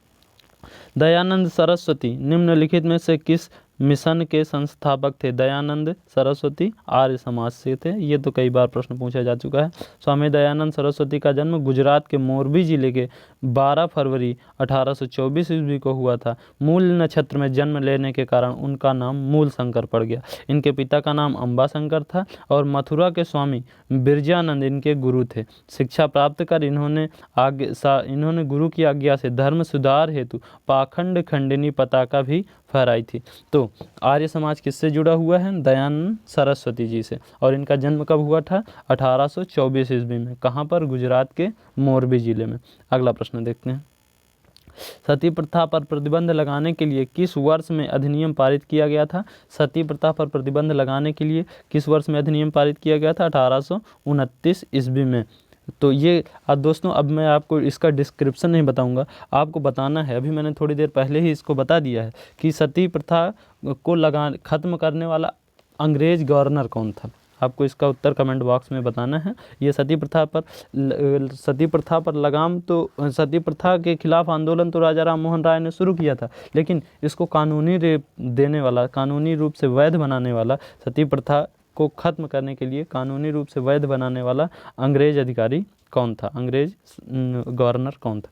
दयानंद सरस्वती निम्नलिखित में से किस मिशन के संस्थापक थे? दयानंद सरस्वती आर्य समाज से थे। ये तो कई बार प्रश्न पूछा जा चुका है। स्वामी दयानंद सरस्वती का जन्म गुजरात के मोरबी जिले के 12 फरवरी 1824 ईस्वी को हुआ था। मूल नक्षत्र में जन्म लेने के कारण उनका नाम मूल शंकर पड़ गया। इनके पिता का नाम अंबा शंकर था और मथुरा के स्वामी बिरजानंद इनके गुरु थे। शिक्षा प्राप्त कर इन्होंने गुरु की आज्ञा से धर्म सुधार हेतु पाखंड खंडिनी पताका भी फहराई थी। तो आर्य समाज किससे जुड़ा हुआ है? दयानंद सरस्वती जी से। और इनका जन्म कब हुआ था? 1824 ईस्वी में। कहाँ पर? गुजरात के मोरबी जिले में। अगला प्रश्न देखते हैं, सती प्रथा पर प्रतिबंध लगाने के लिए किस वर्ष में अधिनियम पारित किया गया था? सती प्रथा पर प्रतिबंध लगाने के लिए किस वर्ष में अधिनियम पारित किया गया था? 1829 ईस्वी में। तो ये दोस्तों, अब मैं आपको इसका डिस्क्रिप्शन नहीं बताऊंगा, आपको बताना है। अभी मैंने थोड़ी देर पहले ही इसको बता दिया है कि सती प्रथा को ख़त्म करने वाला अंग्रेज गवर्नर कौन था। आपको इसका उत्तर कमेंट बॉक्स में बताना है। ये सती प्रथा के खिलाफ आंदोलन तो राजा राम मोहन राय ने शुरू किया था, लेकिन इसको कानूनी रूप से वैध बनाने वाला, सती प्रथा को ख़त्म करने के लिए कानूनी रूप से वैध बनाने वाला अंग्रेज अधिकारी कौन था? अंग्रेज गवर्नर कौन था?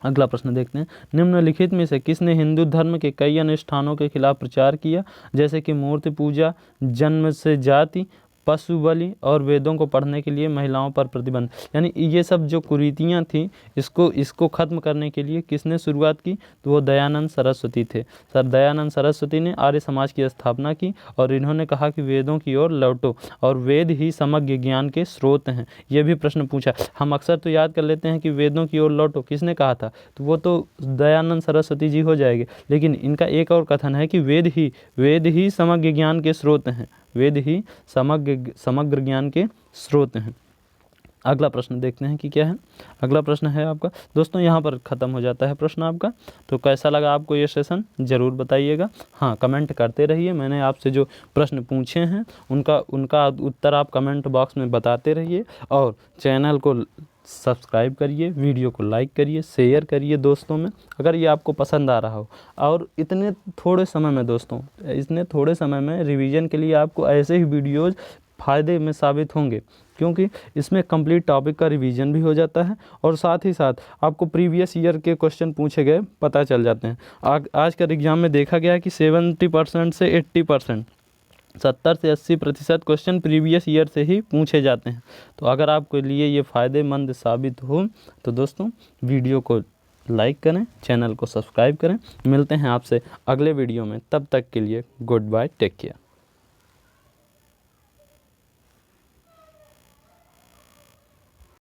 अगला प्रश्न देखते हैं, निम्नलिखित में से किसने हिंदू धर्म के कई अनुष्ठानों के खिलाफ प्रचार किया, जैसे कि मूर्ति पूजा, जन्म से जाति, पशु बलि और वेदों को पढ़ने के लिए महिलाओं पर प्रतिबंध। यानी ये सब जो कुरीतियाँ थी इसको ख़त्म करने के लिए किसने शुरुआत की, तो वो दयानंद सरस्वती थे। सर दयानंद सरस्वती ने आर्य समाज की स्थापना की और इन्होंने कहा कि वेदों की ओर लौटो और वेद ही समग्र ज्ञान के स्रोत हैं। ये भी प्रश्न पूछा, हम अक्सर तो याद कर लेते हैं कि वेदों की ओर लौटो किसने कहा था, तो वो तो दयानंद सरस्वती जी हो जाएंगे, लेकिन इनका एक और कथन है कि वेद ही समग्र ज्ञान के स्रोत हैं, वेद ही समग्र ज्ञान के स्रोत हैं। अगला प्रश्न देखते हैं कि क्या है। अगला प्रश्न है आपका, दोस्तों यहाँ पर ख़त्म हो जाता है प्रश्न आपका। तो कैसा लगा आपको ये सेशन ज़रूर बताइएगा। हाँ, कमेंट करते रहिए, मैंने आपसे जो प्रश्न पूछे हैं उनका उत्तर आप कमेंट बॉक्स में बताते रहिए और चैनल को सब्सक्राइब करिए, वीडियो को लाइक करिए, शेयर करिए दोस्तों में अगर ये आपको पसंद आ रहा हो। और इतने थोड़े समय में रिवीजन के लिए आपको ऐसे ही वीडियोज़ फ़ायदे में साबित होंगे, क्योंकि इसमें कंप्लीट टॉपिक का रिवीजन भी हो जाता है और साथ ही साथ आपको प्रीवियस ईयर के क्वेश्चन पूछे गए पता चल जाते हैं। आजकल एग्ज़ाम में देखा गया कि 70% से 80%, 70 से 80% क्वेश्चन प्रीवियस ईयर से ही पूछे जाते हैं। तो अगर आपके लिए ये फ़ायदेमंद साबित हो तो दोस्तों वीडियो को लाइक करें, चैनल को सब्सक्राइब करें। मिलते हैं आपसे अगले वीडियो में, तब तक के लिए गुड बाय, टेक केयर।